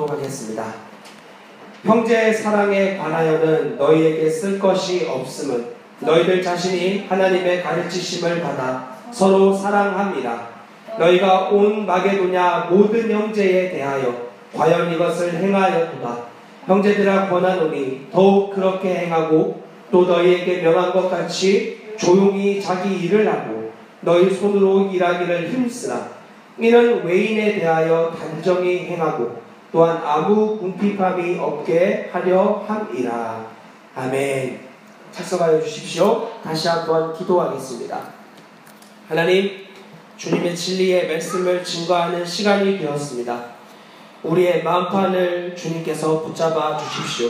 하겠습니다. 형제 사랑에 관하여는 너희에게 쓸 것이 없음은 너희들 자신이 하나님의 가르치심을 받아 서로 사랑함이라. 너희가 온 마게도냐 모든 형제에 대하여 과연 이것을 행하였도다. 형제들아 권하노니 더욱 그렇게 행하고 또 너희에게 명한 것 같이 조용히 자기 일을 하고 너희 손으로 일하기를 힘쓰라. 이는 외인에 대하여 단정히 행하고 또한 아무 궁핍함이 없게 하려 함이라. 아멘. 착석하여 주십시오. 다시 한번 기도하겠습니다. 하나님, 주님의 진리의 말씀을 증거하는 시간이 되었습니다. 우리의 마음판을 주님께서 붙잡아 주십시오.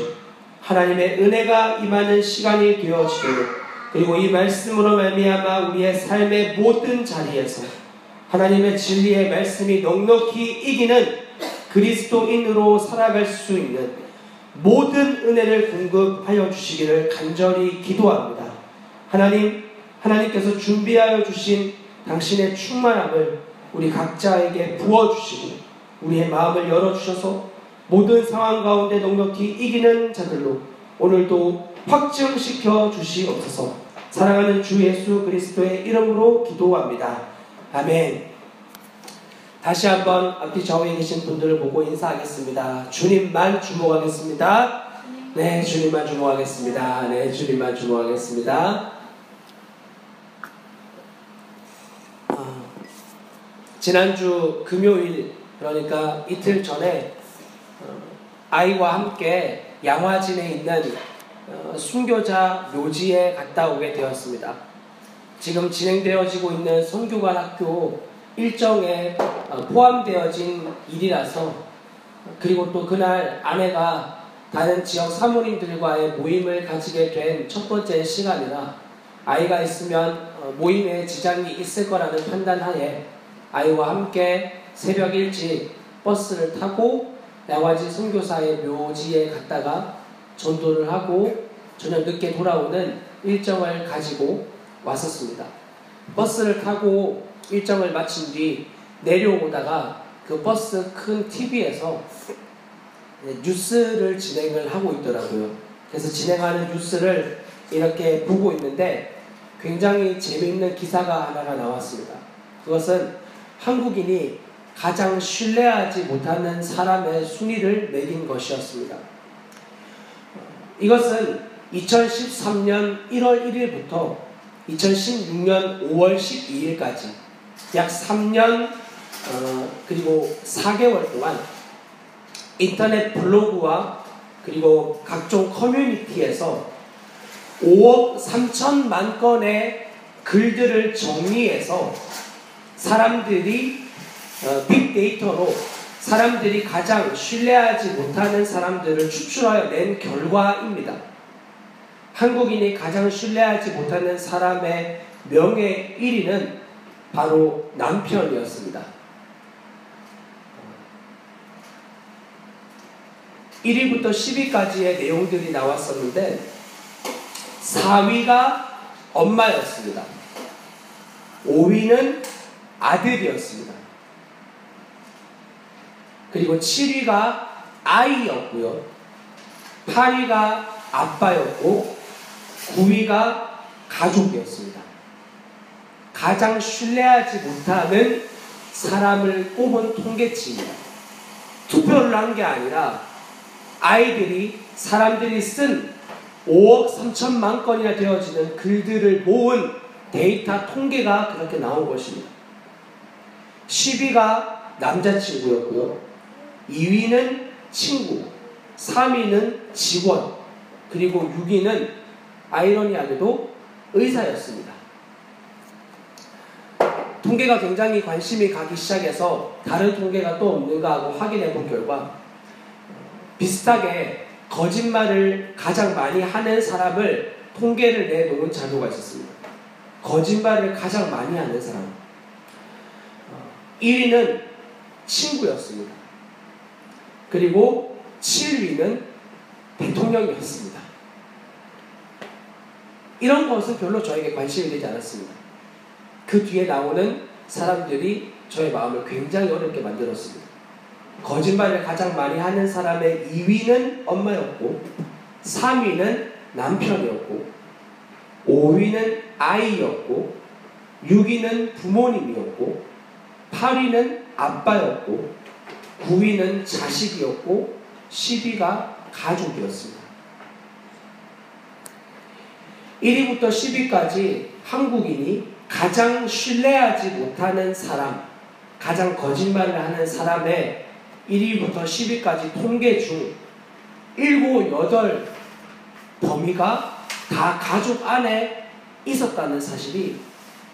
하나님의 은혜가 임하는 시간이 되어지도록, 그리고 이 말씀으로 말미암아 우리의 삶의 모든 자리에서 하나님의 진리의 말씀이 넉넉히 이기는 그리스도인으로 살아갈 수 있는 모든 은혜를 공급하여 주시기를 간절히 기도합니다. 하나님께서 준비하여 주신 당신의 충만함을 우리 각자에게 부어주시고 우리의 마음을 열어주셔서 모든 상황 가운데 넉넉히 이기는 자들로 오늘도 확증시켜 주시옵소서. 사랑하는 주 예수 그리스도의 이름으로 기도합니다. 아멘. 다시 한번 앞뒤 좌우에 계신 분들을 보고 인사하겠습니다. 주님만 주목하겠습니다. 네, 주님만 주목하겠습니다. 네, 주님만 주목하겠습니다. 지난주 금요일, 그러니까 이틀 전에 아이와 함께 양화진에 있는 순교자 묘지에 갔다 오게 되었습니다. 지금 진행되어지고 있는 선교관 학교 일정에 포함되어진 일이라서, 그리고 또 그날 아내가 다른 지역 사모님들과의 모임을 가지게 된 첫 번째 시간이라 아이가 있으면 모임에 지장이 있을 거라는 판단하에 아이와 함께 새벽 일찍 버스를 타고 양화진 선교사의 묘지에 갔다가 전도를 하고 저녁 늦게 돌아오는 일정을 가지고 왔었습니다. 버스를 타고 일정을 마친 뒤 내려오다가 그 버스 큰 TV에서 뉴스를 진행을 하고 있더라고요. 그래서 진행하는 뉴스를 이렇게 보고 있는데 굉장히 재미있는 기사가 하나가 나왔습니다. 그것은 한국인이 가장 신뢰하지 못하는 사람의 순위를 매긴 것이었습니다. 이것은 2013년 1월 1일부터 2016년 5월 12일까지 약 3년 그리고 4개월 동안 인터넷 블로그와 그리고 각종 커뮤니티에서 5억 3천만 건의 글들을 정리해서 사람들이 빅데이터로 사람들이 가장 신뢰하지 못하는 사람들을 추출하여 낸 결과입니다. 한국인이 가장 신뢰하지 못하는 사람의 명예 1위는 바로 남편이었습니다. 1위부터 10위까지의 내용들이 나왔었는데 4위가 엄마였습니다. 5위는 아들이었습니다. 그리고 7위가 아이였고요. 8위가 아빠였고 9위가 가족이었습니다. 가장 신뢰하지 못하는 사람을 꼽은 통계치입니다. 투표를 한 게 아니라 사람들이 쓴 5억 3천만 건이나 되어지는 글들을 모은 데이터 통계가 그렇게 나온 것입니다. 10위가 남자친구였고요. 2위는 친구, 3위는 직원, 그리고 6위는 아이러니하게도 의사였습니다. 통계가 굉장히 관심이 가기 시작해서 다른 통계가 또 없는가 하고 확인해 본 결과 비슷하게 거짓말을 가장 많이 하는 사람을 통계를 내놓은 자료가 있었습니다. 거짓말을 가장 많이 하는 사람. 1위는 친구였습니다. 그리고 7위는 대통령이었습니다. 이런 것은 별로 저에게 관심이 되지 않았습니다. 그 뒤에 나오는 사람들이 저의 마음을 굉장히 어렵게 만들었습니다. 거짓말을 가장 많이 하는 사람의 2위는 엄마였고 3위는 남편이었고 5위는 아이였고 6위는 부모님이었고 8위는 아빠였고 9위는 자식이었고 10위가 가족이었습니다. 1위부터 10위까지 한국인이 가장 신뢰하지 못하는 사람, 가장 거짓말을 하는 사람의 1위부터 10위까지 통계 중 7, 8 범위가 다 가족 안에 있었다는 사실이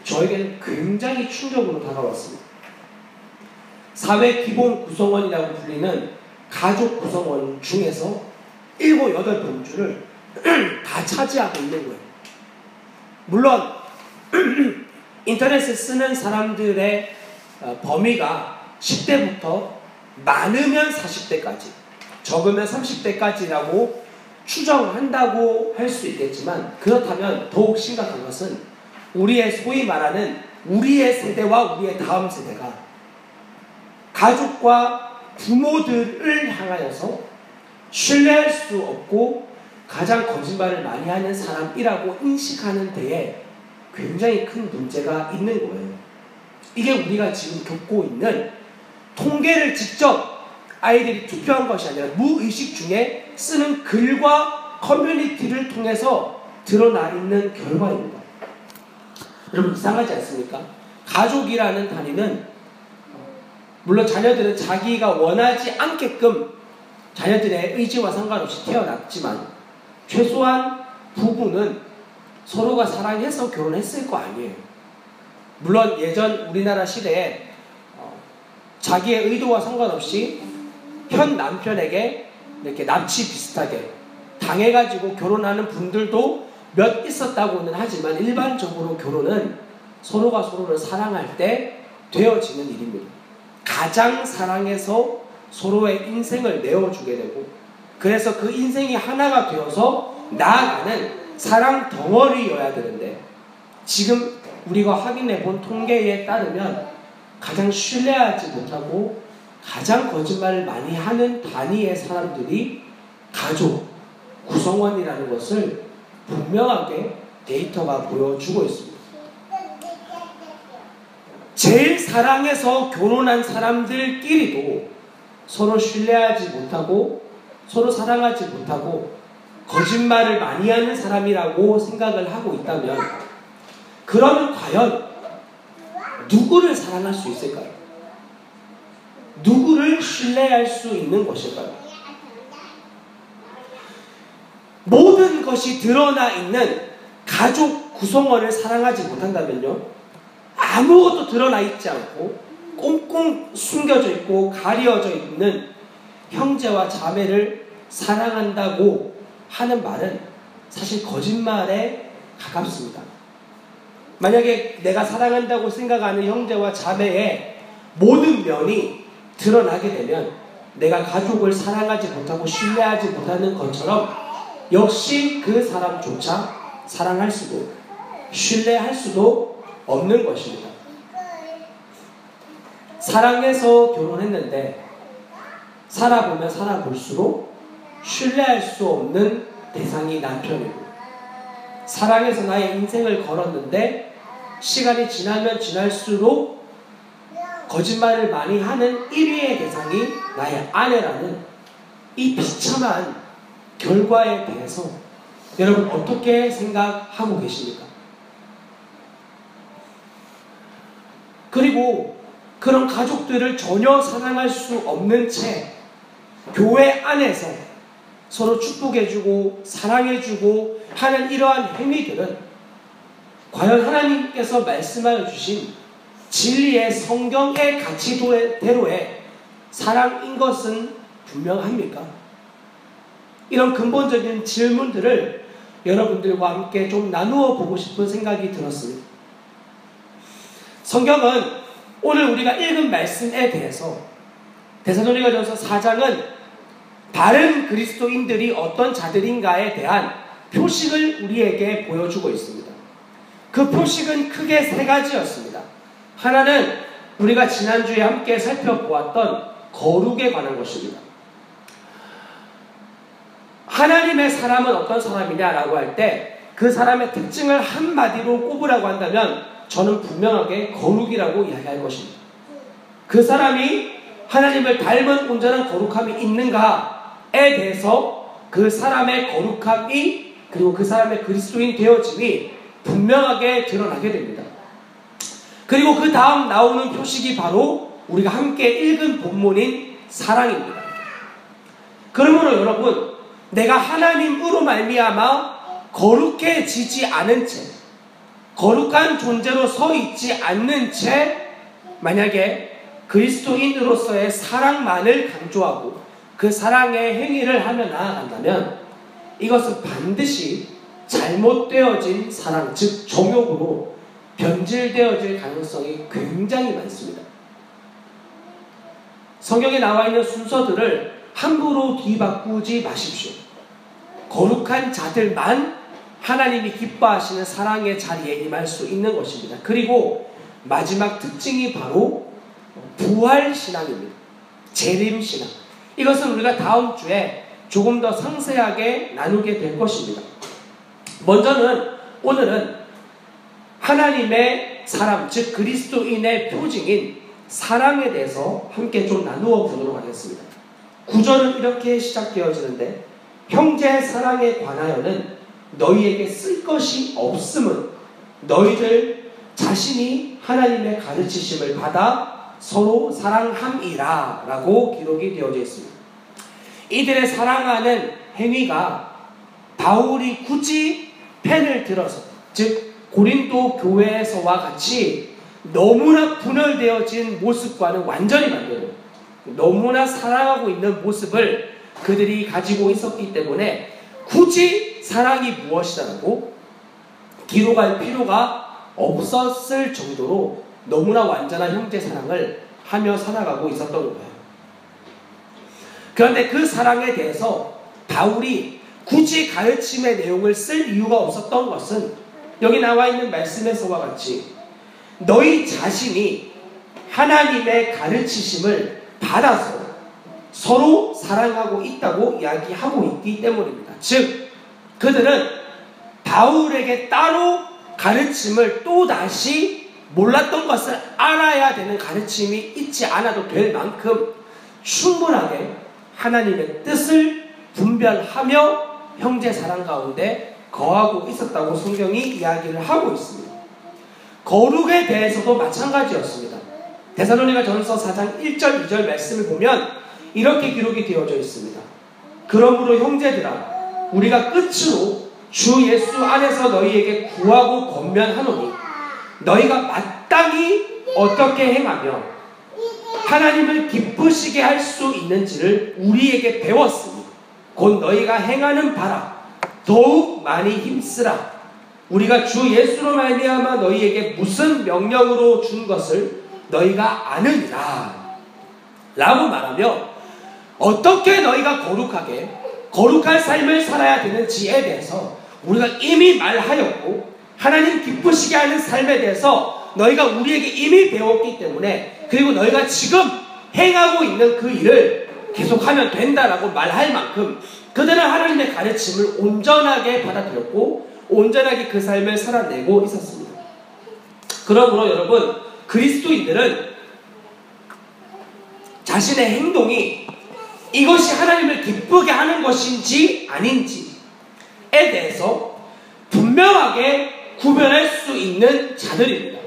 저에게는 굉장히 충격으로 다가왔습니다. 사회 기본 구성원이라고 불리는 가족 구성원 중에서 7, 8범주를 다 차지하고 있는 거예요. 물론 인터넷을 쓰는 사람들의 범위가 10대부터 많으면 40대까지, 적으면 30대까지라고 추정한다고 할 수 있겠지만, 그렇다면 더욱 심각한 것은 우리의 소위 말하는 우리의 세대와 우리의 다음 세대가 가족과 부모들을 향하여서 신뢰할 수 없고 가장 거짓말을 많이 하는 사람이라고 인식하는 데에 굉장히 큰 문제가 있는 거예요. 이게 우리가 지금 겪고 있는, 통계를 직접 아이들이 투표한 것이 아니라 무의식 중에 쓰는 글과 커뮤니티를 통해서 드러나 있는 결과입니다. 여러분, 이상하지 않습니까? 가족이라는 단위는 물론 자녀들은 자기가 원하지 않게끔 자녀들의 의지와 상관없이 태어났지만 최소한 부부는 서로가 사랑해서 결혼했을 거 아니에요. 물론 예전 우리나라 시대에 자기의 의도와 상관없이 현 남편에게 이렇게 납치 비슷하게 당해가지고 결혼하는 분들도 몇 있었다고는 하지만 일반적으로 결혼은 서로가 서로를 사랑할 때 되어지는 일입니다. 가장 사랑해서 서로의 인생을 내어주게 되고, 그래서 그 인생이 하나가 되어서 나아가는 사랑 덩어리여야 되는데, 지금 우리가 확인해 본 통계에 따르면 가장 신뢰하지 못하고 가장 거짓말을 많이 하는 단위의 사람들이 가족, 구성원이라는 것을 분명하게 데이터가 보여주고 있습니다. 제일 사랑해서 결혼한 사람들끼리도 서로 신뢰하지 못하고 서로 사랑하지 못하고 거짓말을 많이 하는 사람이라고 생각을 하고 있다면, 그러면 과연 누구를 사랑할 수 있을까요? 누구를 신뢰할 수 있는 것일까요? 모든 것이 드러나 있는 가족 구성원을 사랑하지 못한다면요, 아무것도 드러나 있지 않고 꽁꽁 숨겨져 있고 가려져 있는 형제와 자매를 사랑한다고 하는 말은 사실 거짓말에 가깝습니다. 만약에 내가 사랑한다고 생각하는 형제와 자매의 모든 면이 드러나게 되면 내가 가족을 사랑하지 못하고 신뢰하지 못하는 것처럼 역시 그 사람조차 사랑할 수도 신뢰할 수도 없는 것입니다. 사랑해서 결혼했는데 살아보면 살아볼수록 신뢰할 수 없는 대상이 남편이고, 사랑해서 나의 인생을 걸었는데 시간이 지나면 지날수록 거짓말을 많이 하는 1위의 대상이 나의 아내라는 이 비참한 결과에 대해서 여러분 어떻게 생각하고 계십니까? 그리고 그런 가족들을 전혀 사랑할 수 없는 채 교회 안에서 서로 축복해주고 사랑해주고 하는 이러한 행위들은 과연 하나님께서 말씀하여 주신 진리의 성경의 가치대로의 사랑인 것은 분명합니까? 이런 근본적인 질문들을 여러분들과 함께 좀 나누어 보고 싶은 생각이 들었습니다. 성경은 오늘 우리가 읽은 말씀에 대해서 데살로니가전서 4장은 바른 그리스도인들이 어떤 자들인가에 대한 표식을 우리에게 보여주고 있습니다. 그 표식은 크게 3가지였습니다. 하나는 우리가 지난주에 함께 살펴보았던 거룩에 관한 것입니다. 하나님의 사람은 어떤 사람이냐라고 할 때 그 사람의 특징을 한마디로 꼽으라고 한다면 저는 분명하게 거룩이라고 이야기할 것입니다. 그 사람이 하나님을 닮은 온전한 거룩함이 있는가에 대해서 그 사람의 거룩함이 그리고 그 사람의 그리스도인 되어짐이 분명하게 드러나게 됩니다. 그리고 그 다음 나오는 표식이 바로 우리가 함께 읽은 본문인 사랑입니다. 그러므로 여러분, 내가 하나님으로 말미암아 거룩해지지 않은 채, 거룩한 존재로 서 있지 않는 채 만약에 그리스도인으로서의 사랑만을 강조하고 그 사랑의 행위를 하며 나아간다면 이것은 반드시 잘못되어진 사랑, 즉 정욕으로 변질되어질 가능성이 굉장히 많습니다. 성경에 나와 있는 순서들을 함부로 뒤바꾸지 마십시오. 거룩한 자들만 하나님이 기뻐하시는 사랑의 자리에 임할 수 있는 것입니다. 그리고 마지막 특징이 바로 부활신앙입니다. 재림신앙. 이것은 우리가 다음 주에 조금 더 상세하게 나누게 될 것입니다. 먼저는 오늘은 하나님의 사람, 즉 그리스도인의 표징인 사랑에 대해서 함께 좀 나누어 보도록 하겠습니다. 구절은 이렇게 시작되어지는데 형제 사랑에 관하여는 너희에게 쓸 것이 없음은 너희들 자신이 하나님의 가르치심을 받아 서로 사랑함이라 라고 기록이 되어져 있습니다. 이들의 사랑하는 행위가 바울이 굳이 펜을 들어서, 즉 고린도 교회에서와 같이 너무나 분열되어진 모습과는 완전히 반대로 너무나 사랑하고 있는 모습을 그들이 가지고 있었기 때문에 굳이 사랑이 무엇이라고 기록할 필요가 없었을 정도로 너무나 완전한 형제 사랑을 하며 살아가고 있었던 거예요. 그런데 그 사랑에 대해서 바울이 굳이 가르침의 내용을 쓸 이유가 없었던 것은 여기 나와 있는 말씀에서와 같이 너희 자신이 하나님의 가르치심을 받아서 서로 사랑하고 있다고 이야기하고 있기 때문입니다. 즉 그들은 바울에게 따로 가르침을 또다시 몰랐던 것을 알아야 되는 가르침이 있지 않아도 될 만큼 충분하게 하나님의 뜻을 분별하며 형제 사랑 가운데 거하고 있었다고 성경이 이야기를 하고 있습니다. 거룩에 대해서도 마찬가지였습니다. 데살로니가 전서 4장 1절 2절 말씀을 보면 이렇게 기록이 되어져 있습니다. 그러므로 형제들아 우리가 끝으로 주 예수 안에서 너희에게 구하고 권면하노니 너희가 마땅히 어떻게 행하며 하나님을 기쁘시게 할 수 있는지를 우리에게 배웠으니 곧 너희가 행하는 바라 더욱 많이 힘쓰라. 우리가 주 예수로 말미암아 너희에게 무슨 명령으로 준 것을 너희가 아느니라 라고 말하며 어떻게 너희가 거룩한 삶을 살아야 되는지에 대해서 우리가 이미 말하였고 하나님 기쁘시게 하는 삶에 대해서 너희가 우리에게 이미 배웠기 때문에 그리고 너희가 지금 행하고 있는 그 일을 계속하면 된다라고 말할 만큼 그들은 하나님의 가르침을 온전하게 받아들였고 온전하게 그 삶을 살아내고 있었습니다. 그러므로 여러분 그리스도인들은 자신의 행동이 이것이 하나님을 기쁘게 하는 것인지 아닌지에 대해서 분명하게 구별할 수 있는 자들입니다.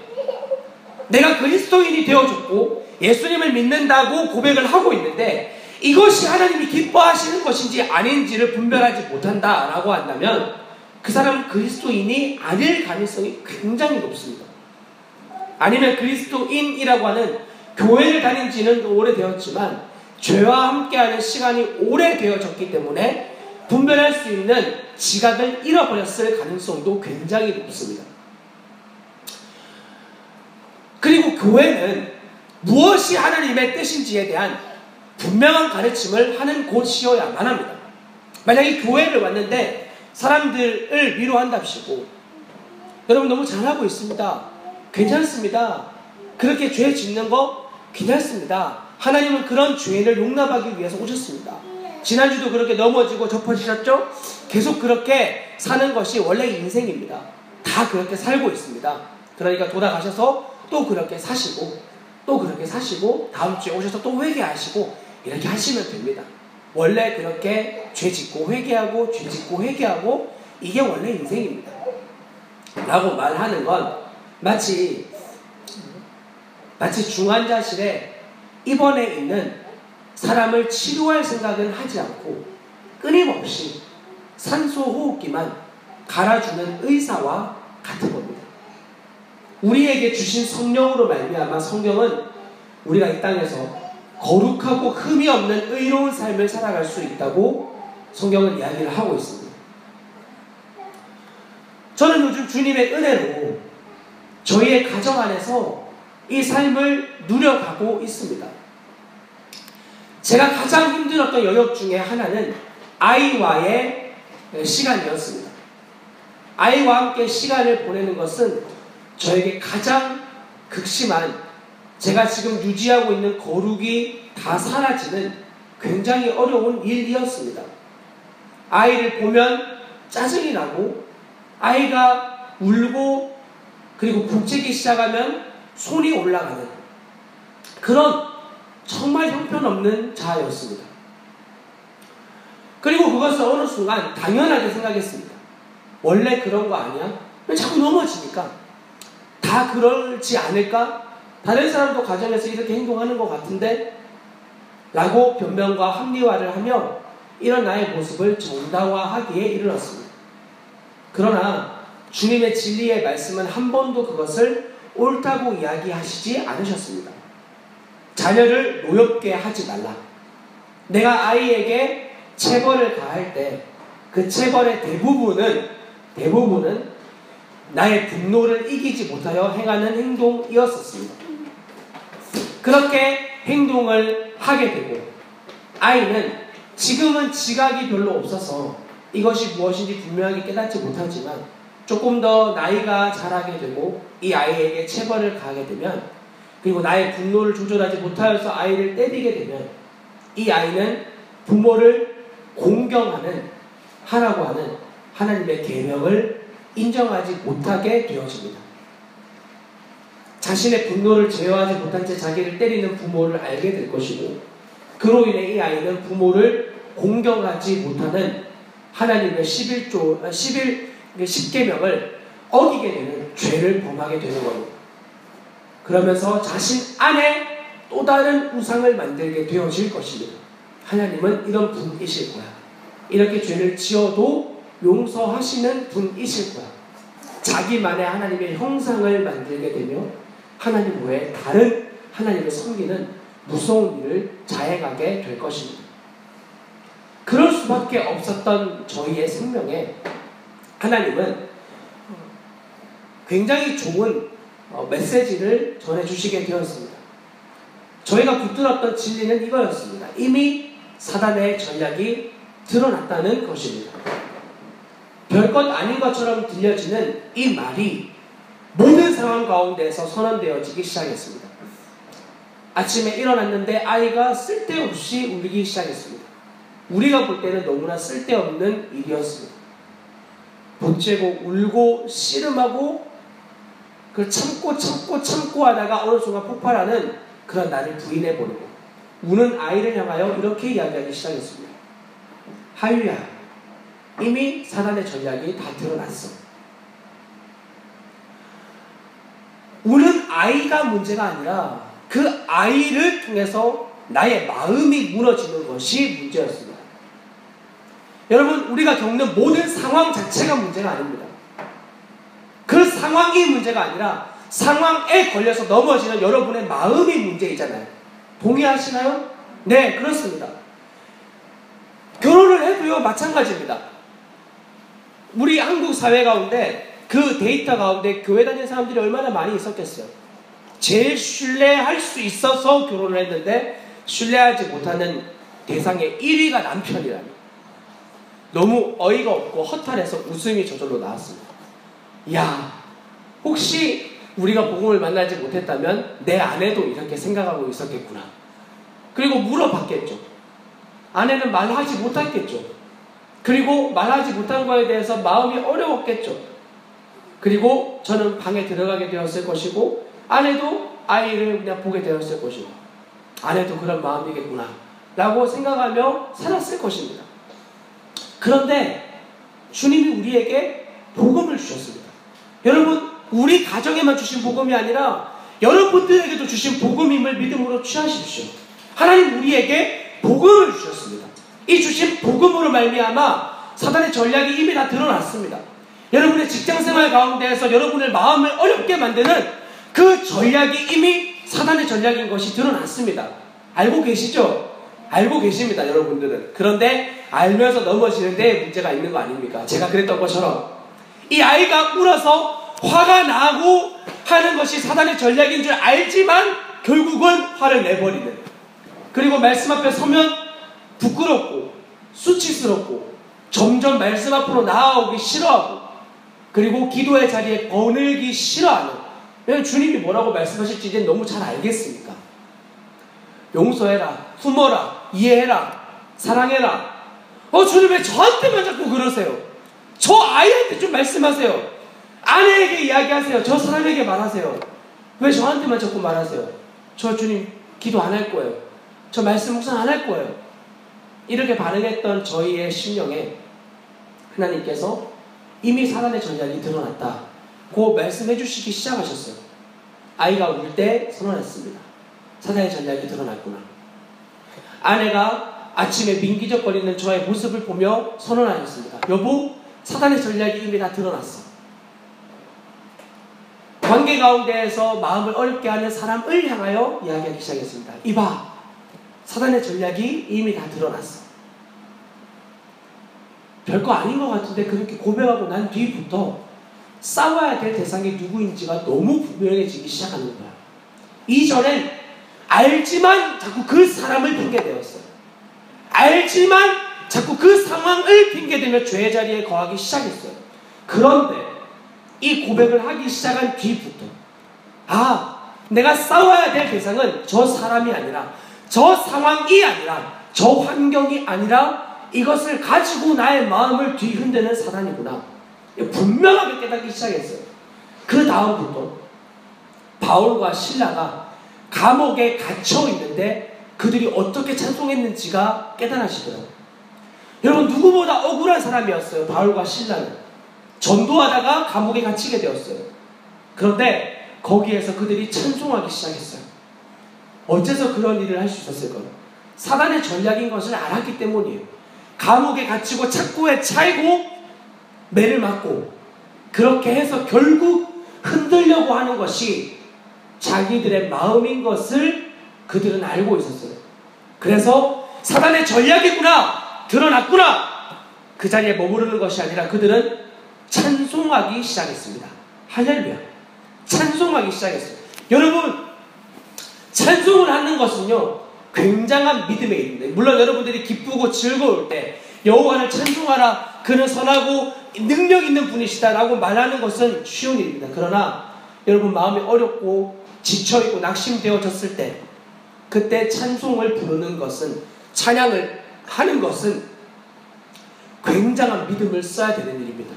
내가 그리스도인이 되어줬고 예수님을 믿는다고 고백을 하고 있는데 이것이 하나님이 기뻐하시는 것인지 아닌지를 분별하지 못한다라고 한다면 그 사람은 그리스도인이 아닐 가능성이 굉장히 높습니다. 아니면 그리스도인이라고 하는 교회를 다닌 지는 오래되었지만 죄와 함께하는 시간이 오래되어졌기 때문에 분별할 수 있는 지각을 잃어버렸을 가능성도 굉장히 높습니다. 그리고 교회는 무엇이 하나님의 뜻인지에 대한 분명한 가르침을 하는 곳이어야만 합니다. 만약에 교회를 왔는데 사람들을 위로한답시고 여러분 너무 잘하고 있습니다. 괜찮습니다. 그렇게 죄 짓는 거 괜찮습니다. 하나님은 그런 죄인을 용납하기 위해서 오셨습니다. 지난주도 그렇게 넘어지고 접어지셨죠? 계속 그렇게 사는 것이 원래 인생입니다. 다 그렇게 살고 있습니다. 그러니까 돌아가셔서 또 그렇게 사시고 또 그렇게 사시고 다음 주에 오셔서 또 회개하시고 이렇게 하시면 됩니다. 원래 그렇게 죄 짓고 회개하고 죄 짓고 회개하고 이게 원래 인생입니다. 라고 말하는 건 마치 중환자실에 입원해 있는 사람을 치료할 생각은 하지 않고 끊임없이 산소 호흡기만 갈아주는 의사와 같은 겁니다. 우리에게 주신 성령으로 말미암아 성경은 우리가 이 땅에서 거룩하고 흠이 없는 의로운 삶을 살아갈 수 있다고 성경은 이야기를 하고 있습니다. 저는 요즘 주님의 은혜로 저희의 가정 안에서 이 삶을 누려가고 있습니다. 제가 가장 힘들었던 영역 중에 하나는 아이와의 시간이었습니다. 아이와 함께 시간을 보내는 것은 저에게 가장 극심한, 제가 지금 유지하고 있는 거룩이 다 사라지는 굉장히 어려운 일이었습니다. 아이를 보면 짜증이 나고 아이가 울고 그리고 북치기 시작하면 손이 올라가는 그런 정말 형편없는 자아였습니다. 그리고 그것을 어느 순간 당연하게 생각했습니다. 원래 그런 거 아니야? 왜 자꾸 넘어지니까? 다 그러지 않을까? 다른 사람도 가정에서 이렇게 행동하는 것 같은데? 라고 변명과 합리화를 하며 이런 나의 모습을 정당화하기에 이르렀습니다. 그러나 주님의 진리의 말씀은 한 번도 그것을 옳다고 이야기하시지 않으셨습니다. 자녀를 노엽게 하지 말라. 내가 아이에게 체벌을 가할 때 그 체벌의 대부분은 나의 분노를 이기지 못하여 행하는 행동이었었습니다. 그렇게 행동을 하게 되고 아이는 지금은 지각이 별로 없어서 이것이 무엇인지 분명하게 깨닫지 못하지만 조금 더 나이가 자라게 되고 이 아이에게 체벌을 가하게 되면 그리고 나의 분노를 조절하지 못하여서 아이를 때리게 되면 이 아이는 부모를 공경하는 하라고 하는 하나님의 계명을 인정하지 못하게 되어집니다. 자신의 분노를 제어하지 못한 채 자기를 때리는 부모를 알게 될 것이고 그로 인해 이 아이는 부모를 공경하지 못하는 하나님의 10계명을 어기게 되는 죄를 범하게 되는 겁니다. 그러면서 자신 안에 또 다른 우상을 만들게 되어질 것입니다. 하나님은 이런 분이실 거야. 이렇게 죄를 지어도 용서하시는 분이실 거야. 자기만의 하나님의 형상을 만들게 되며 하나님 외에 다른 하나님을 섬기는 무서운 일을 자행하게 될 것입니다. 그럴 수밖에 없었던 저희의 생명에 하나님은 굉장히 좋은 메시지를 전해주시게 되었습니다. 저희가 붙들었던 진리는 이거였습니다. 이미 사단의 전략이 드러났다는 것입니다. 별것 아닌 것처럼 들려지는 이 말이 모든 상황 가운데서 선언되어지기 시작했습니다. 아침에 일어났는데 아이가 쓸데없이 울기 시작했습니다. 우리가 볼 때는 너무나 쓸데없는 일이었습니다. 번째고 울고 씨름하고 그걸 참고 하다가 어느 순간 폭발하는 그런 나를 부인해버리고 우는 아이를 향하여 이렇게 이야기하기 시작했습니다. 하유야, 이미 사단의 전략이 다 드러났어. 우는 아이가 문제가 아니라 그 아이를 통해서 나의 마음이 무너지는 것이 문제였습니다. 여러분, 우리가 겪는 모든 상황 자체가 문제가 아닙니다. 그 상황이 문제가 아니라 상황에 걸려서 넘어지는 여러분의 마음이 문제이잖아요. 동의하시나요? 네, 그렇습니다. 결혼을 해도요, 마찬가지입니다. 우리 한국 사회 가운데 그 데이터 가운데 교회 다니는 사람들이 얼마나 많이 있었겠어요. 제일 신뢰할 수 있어서 결혼을 했는데 신뢰하지 못하는 대상의 1위가 남편이라니. 너무 어이가 없고 허탈해서 웃음이 저절로 나왔습니다. 야, 혹시 우리가 복음을 만나지 못했다면 내 아내도 이렇게 생각하고 있었겠구나. 그리고 물어봤겠죠. 아내는 말하지 못했겠죠. 그리고 말하지 못한 거에 대해서 마음이 어려웠겠죠. 그리고 저는 방에 들어가게 되었을 것이고 아내도 아이를 그냥 보게 되었을 것이고 아내도 그런 마음이겠구나 라고 생각하며 살았을 것입니다. 그런데 주님이 우리에게 복음을 주셨습니다. 여러분, 우리 가정에만 주신 복음이 아니라 여러분들에게도 주신 복음임을 믿음으로 취하십시오. 하나님 우리에게 복음을 주셨습니다. 이 주신 복음으로 말미암아 사단의 전략이 이미 다 드러났습니다. 여러분의 직장생활 가운데에서 여러분의 마음을 어렵게 만드는 그 전략이 이미 사단의 전략인 것이 드러났습니다. 알고 계시죠? 알고 계십니다, 여러분들은. 그런데 알면서 넘어지는데 문제가 있는 거 아닙니까? 제가 그랬던 것처럼 이 아이가 울어서 화가 나고 하는 것이 사단의 전략인 줄 알지만 결국은 화를 내버리는, 그리고 말씀 앞에 서면 부끄럽고 수치스럽고 점점 말씀 앞으로 나아오기 싫어하고 그리고 기도의 자리에 거늘기 싫어하는, 왜냐면 주님이 뭐라고 말씀하실지 이제 너무 잘 알겠으니까. 용서해라, 품어라, 이해해라, 사랑해라. 주님 왜 저한테만 자꾸 그러세요? 저 아이한테 좀 말씀하세요. 아내에게 이야기하세요. 저 사람에게 말하세요. 왜 저한테만 자꾸 말하세요? 저 주님 기도 안 할 거예요. 저 말씀 묵상 안 할 거예요. 이렇게 반응했던 저희의 심령에 하나님께서 이미 사단의 전략이 드러났다고 말씀해 주시기 시작하셨어요. 아이가 울 때 선언했습니다. 사단의 전략이 드러났구나. 아내가 아침에 민기적거리는 저의 모습을 보며 선언하였습니다. 여보, 사단의 전략이 이미 다 드러났어. 관계 가운데에서 마음을 어렵게 하는 사람을 향하여 이야기하기 시작했습니다. 이봐, 사단의 전략이 이미 다 드러났어. 별거 아닌 것 같은데 그렇게 고백하고 난 뒤부터 싸워야 될 대상이 누구인지가 너무 분명해지기 시작하는 거야. 이전엔 알지만 자꾸 그 사람을 핑계대었어요. 알지만 자꾸 그 상황을 핑계대며 죄의 자리에 거하기 시작했어요. 그런데 이 고백을 하기 시작한 뒤부터 내가 싸워야 될 대상은 저 사람이 아니라 저 상황이 아니라 저 환경이 아니라 이것을 가지고 나의 마음을 뒤흔드는 사단이구나. 분명하게 깨닫기 시작했어요. 그 다음부터 바울과 실라가 감옥에 갇혀 있는데 그들이 어떻게 찬송했는지가 깨달아지더라고요. 여러분, 누구보다 억울한 사람이었어요. 바울과 실라는. 전도하다가 감옥에 갇히게 되었어요. 그런데 거기에서 그들이 찬송하기 시작했어요. 어째서 그런 일을 할 수 있었을까요? 사단의 전략인 것을 알았기 때문이에요. 감옥에 갇히고 착고에 차이고 매를 맞고 그렇게 해서 결국 흔들려고 하는 것이 자기들의 마음인 것을 그들은 알고 있었어요. 그래서 사단의 전략이구나, 드러났구나, 그 자리에 머무르는 것이 아니라 그들은 찬송하기 시작했습니다. 할렐루야. 찬송하기 시작했어요. 여러분, 찬송을 하는 것은요 굉장한 믿음의 일입니다. 물론 여러분들이 기쁘고 즐거울 때 여호와를 찬송하라, 그는 선하고 능력 있는 분이시다라고 말하는 것은 쉬운 일입니다. 그러나 여러분, 마음이 어렵고 지쳐있고 낙심되어졌을 때 그때 찬송을 부르는 것은, 찬양을 하는 것은 굉장한 믿음을 써야 되는 일입니다.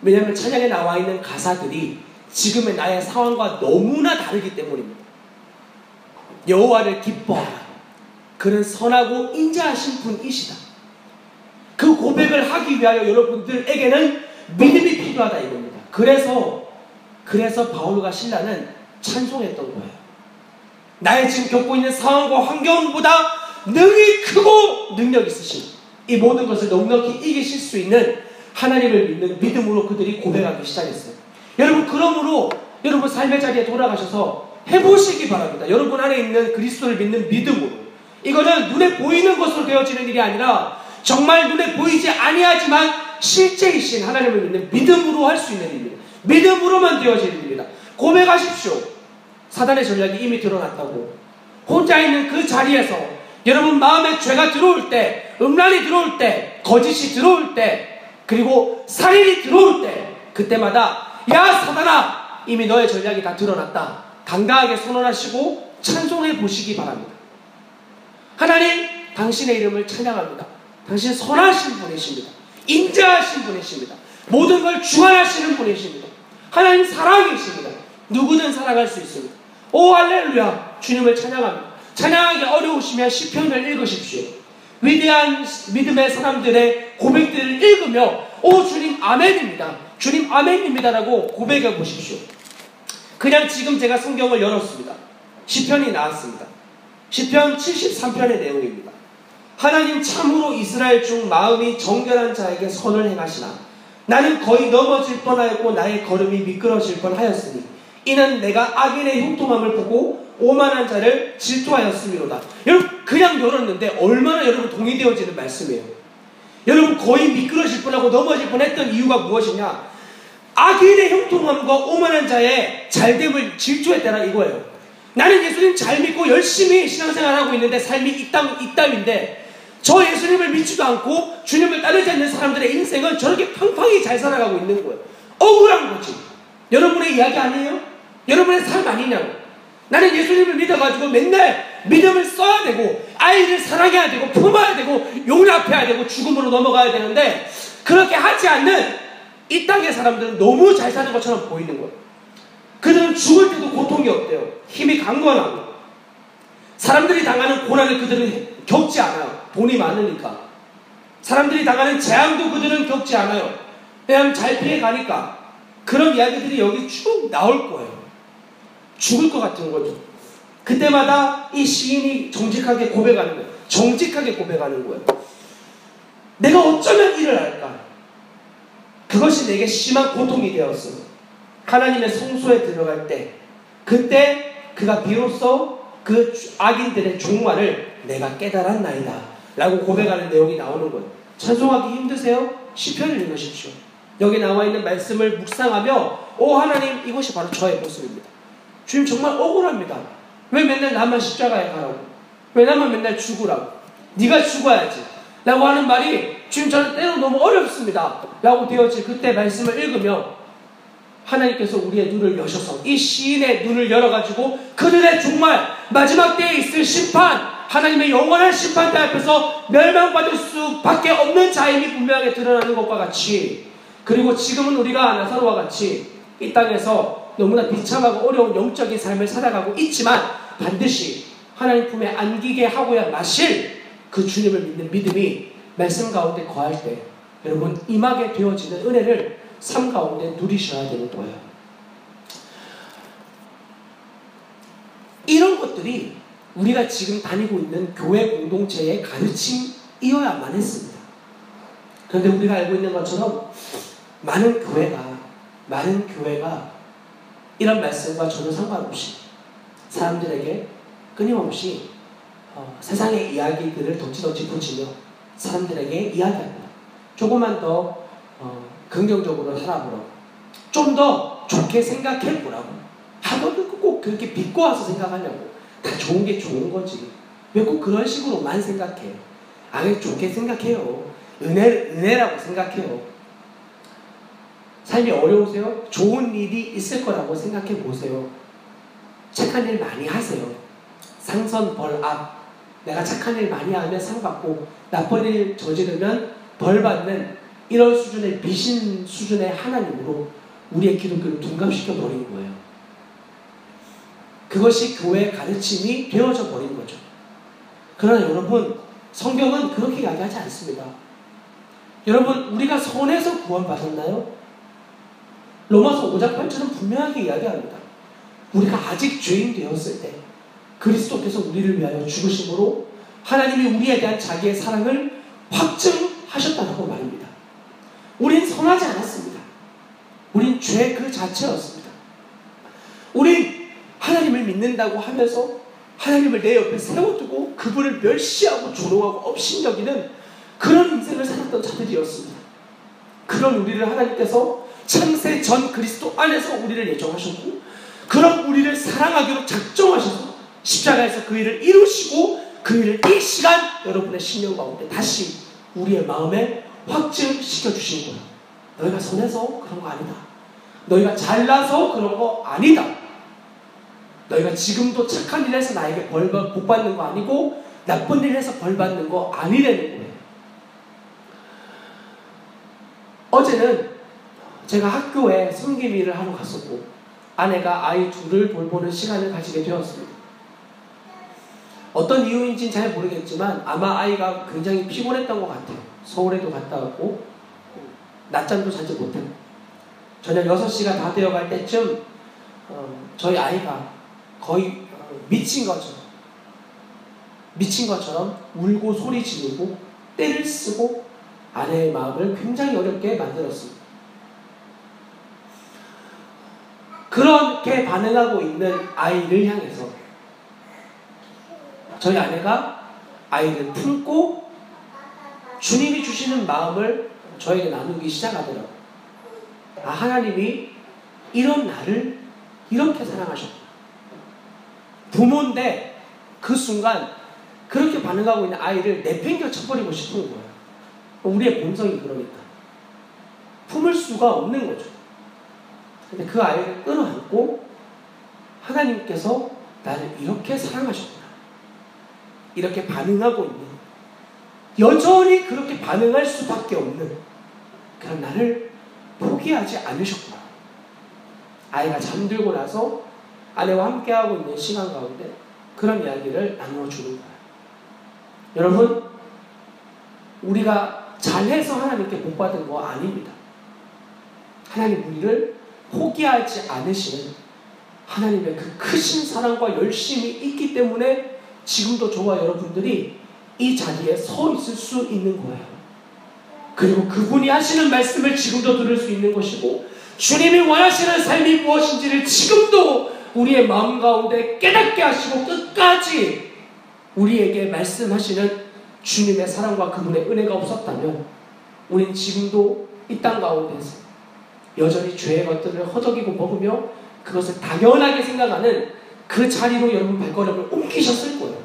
왜냐하면 찬양에 나와 있는 가사들이 지금의 나의 상황과 너무나 다르기 때문입니다. 여호와를 기뻐하라, 그는 선하고 인자하신 분이시다. 그 고백을 하기 위하여 여러분들에게는 믿음이 필요하다 이겁니다. 그래서 바울과 실라는 찬송했던 거예요. 나의 지금 겪고 있는 상황과 환경보다 능히 크고 능력 있으신, 이 모든 것을 넉넉히 이기실 수 있는 하나님을 믿는 믿음으로 그들이 고백하기 시작했어요. 여러분, 그러므로 여러분 삶의 자리에 돌아가셔서 해보시기 바랍니다. 여러분 안에 있는 그리스도를 믿는 믿음으로. 이거는 눈에 보이는 것으로 되어지는 일이 아니라 정말 눈에 보이지 아니하지만 실제이신 하나님을 믿는 믿음으로 할 수 있는 일입니다. 믿음으로만 되어지는 일입니다. 고백하십시오. 사단의 전략이 이미 드러났다고. 혼자 있는 그 자리에서 여러분 마음에 죄가 들어올 때, 음란이 들어올 때, 거짓이 들어올 때, 그리고 살인이 들어올 때, 그때마다 야 사단아, 이미 너의 전략이 다 드러났다, 당당하게 선언하시고 찬송해 보시기 바랍니다. 하나님, 당신의 이름을 찬양합니다. 당신 선하신 분이십니다. 인자하신 분이십니다. 모든 걸 주관하시는 분이십니다. 하나님 살아계십니다. 누구든 살아갈 수 있습니다. 오 할렐루야. 주님을 찬양합니다. 찬양하기 어려우시면 시편을 읽으십시오. 위대한 믿음의 사람들의 고백들을 읽으며 오 주님 아멘입니다. 주님 아멘입니다라고 고백해 보십시오. 그냥 지금 제가 성경을 열었습니다. 시편이 나왔습니다. 시편 73편의 내용입니다. 하나님 참으로 이스라엘 중 마음이 정결한 자에게 선을 행하시나 나는 거의 넘어질 뻔하였고 나의 걸음이 미끄러질 뻔하였으니 이는 내가 악인의 형통함을 보고 오만한 자를 질투하였음이로다. 여러분 그냥 열었는데 얼마나 여러분 동의되어지는 말씀이에요. 여러분 거의 미끄러질 뻔하고 넘어질 뻔했던 이유가 무엇이냐? 악인의 형통함과 오만한 자의 잘됨을 질투했다라 이거예요. 나는 예수님 잘 믿고 열심히 신앙생활하고 있는데 삶이 이땀인데 저 예수님을 믿지도 않고 주님을 따르지 않는 사람들의 인생은 저렇게 팡팡이 잘 살아가고 있는 거예요. 억울한 거지. 여러분의 이야기 아니에요? 여러분의 삶 아니냐고. 나는 예수님을 믿어가지고 맨날 믿음을 써야 되고 아이를 사랑해야 되고 품어야 되고 용납해야 되고 죽음으로 넘어가야 되는데 그렇게 하지 않는 이 땅의 사람들은 너무 잘 사는 것처럼 보이는 거예요. 그들은 죽을 때도 고통이 없대요. 힘이 강건하고 사람들이 당하는 고난을 그들은 겪지 않아요. 돈이 많으니까. 사람들이 당하는 재앙도 그들은 겪지 않아요. 왜냐하면 잘 피해가니까. 그런 이야기들이 여기 쭉 나올 거예요. 죽을 것 같은 거죠. 그때마다 이 시인이 정직하게 고백하는 거예요. 정직하게 고백하는 거예요. 내가 어쩌면 이를 알까? 그것이 내게 심한 고통이 되었어. 하나님의 성소에 들어갈 때 그때 그가 비로소 그 악인들의 종말을 내가 깨달았나이다 라고 고백하는 내용이 나오는 거예요. 찬송하기 힘드세요? 시편을 읽으십시오. 여기 나와 있는 말씀을 묵상하며 오 하나님 이것이 바로 저의 모습입니다. 주님 정말 억울합니다. 왜 맨날 나만 십자가에 가라고? 왜 나만 맨날 죽으라고? 네가 죽어야지 라고 하는 말이 주님 저는 때로 너무 어렵습니다 라고 되어질 그때 말씀을 읽으며 하나님께서 우리의 눈을 여셔서 이 시인의 눈을 열어가지고 그들의 정말 마지막 때에 있을 심판 하나님의 영원한 심판대 앞에서 멸망받을 수밖에 없는 자임이 분명하게 드러나는 것과 같이 그리고 지금은 우리가 나사로와 같이 이 땅에서 너무나 비참하고 어려운 영적인 삶을 살아가고 있지만 반드시 하나님 품에 안기게 하고야 마실 그 주님을 믿는 믿음이 말씀 가운데 거할 때 여러분 임하게 되어지는 은혜를 삶 가운데 누리셔야 되는 거예요. 이런 것들이 우리가 지금 다니고 있는 교회 공동체의 가르침이어야만 했습니다. 그런데 우리가 알고 있는 것처럼 많은 교회가 이런 말씀과 전혀 상관없이 사람들에게 끊임없이 세상의 이야기들을 덧지덧지 붙이며 사람들에게 이야기합니다. 조금만 더 긍정적으로 살아보라고 좀 더 좋게 생각해보라고 하고 꼭 그렇게 믿고 와서 생각하냐고. 다 좋은 게 좋은 거지 왜 꼭 그런 식으로만 생각해요? 그냥 좋게 생각해요. 은혜라고 생각해요. 삶이 어려우세요? 좋은 일이 있을 거라고 생각해 보세요. 착한 일 많이 하세요. 상선 벌악. 내가 착한 일 많이 하면 상 받고 나쁜 일 저지르면 벌 받는 이런 수준의 미신 수준의 하나님으로 우리의 기독교를 둔갑시켜 버린 거예요. 그것이 교회의 가르침이 되어져 버린 거죠. 그러나 여러분 성경은 그렇게 이야기하지 않습니다. 여러분 우리가 선에서 구원받았나요? 로마서 5장 8절은 분명하게 이야기합니다. 우리가 아직 죄인 되었을 때 그리스도께서 우리를 위하여 죽으심으로 하나님이 우리에 대한 자기의 사랑을 확증하셨다고 말입니다. 우린 선하지 않았습니다. 우린 죄 그 자체였습니다. 우린 하나님을 믿는다고 하면서 하나님을 내 옆에 세워두고 그분을 멸시하고 조롱하고 업신여기는 그런 인생을 살았던 자들이었습니다. 그런 우리를 하나님께서 창세 전 그리스도 안에서 우리를 예정하셨고 그런 우리를 사랑하기로 작정하셔서 십자가에서 그 일을 이루시고 그 일을 이 시간 여러분의 심령 가운데 다시 우리의 마음에 확증시켜 주신 거예요. 너희가 선해서 그런 거 아니다. 너희가 잘나서 그런 거 아니다. 너희가 지금도 착한 일 해서 나에게 복 받는 거 아니고 나쁜 일 해서 벌 받는 거 아니라는 거예요. 어제는 제가 학교에 섬김 일을 하러 갔었고 아내가 아이 둘을 돌보는 시간을 가지게 되었습니다. 어떤 이유인지는 잘 모르겠지만 아마 아이가 굉장히 피곤했던 것 같아요. 서울에도 갔다 왔고 낮잠도 자지 못했고 저녁 6시가 다 되어갈 때쯤 저희 아이가 거의 미친 것처럼 울고 소리 지르고 떼를 쓰고 아내의 마음을 굉장히 어렵게 만들었습니다. 그렇게 반응하고 있는 아이를 향해서 저희 아내가 아이를 품고 주님이 주시는 마음을 저에게 나누기 시작하더라고요. 아, 하나님이 이런 나를 이렇게 사랑하셨구나. 부모인데 그 순간 그렇게 반응하고 있는 아이를 내팽겨 쳐버리고 싶은 거예요. 우리의 본성이 그러니까. 품을 수가 없는 거죠. 근데 그 아이를 끌어안고 하나님께서 나를 이렇게 사랑하셨구나. 이렇게 반응하고 있는, 여전히 그렇게 반응할 수밖에 없는 그런 나를 포기하지 않으셨구나. 아이가 잠들고 나서 아내와 함께하고 있는 시간 가운데 그런 이야기를 나누어주는 거예요. 여러분, 우리가 잘해서 하나님께 복받은 거 아닙니다. 하나님 우리를 포기하지 않으시는 하나님의 그 크신 사랑과 열심이 있기 때문에 지금도 저와 여러분들이 이 자리에 서 있을 수 있는 거예요. 그리고 그분이 하시는 말씀을 지금도 들을 수 있는 것이고 주님이 원하시는 삶이 무엇인지를 지금도 우리의 마음 가운데 깨닫게 하시고 끝까지 우리에게 말씀하시는 주님의 사랑과 그분의 은혜가 없었다면 우린 지금도 이 땅 가운데서 여전히 죄의 것들을 허덕이고 먹으며 그것을 당연하게 생각하는 그 자리로 여러분 발걸음을 옮기셨을 거예요.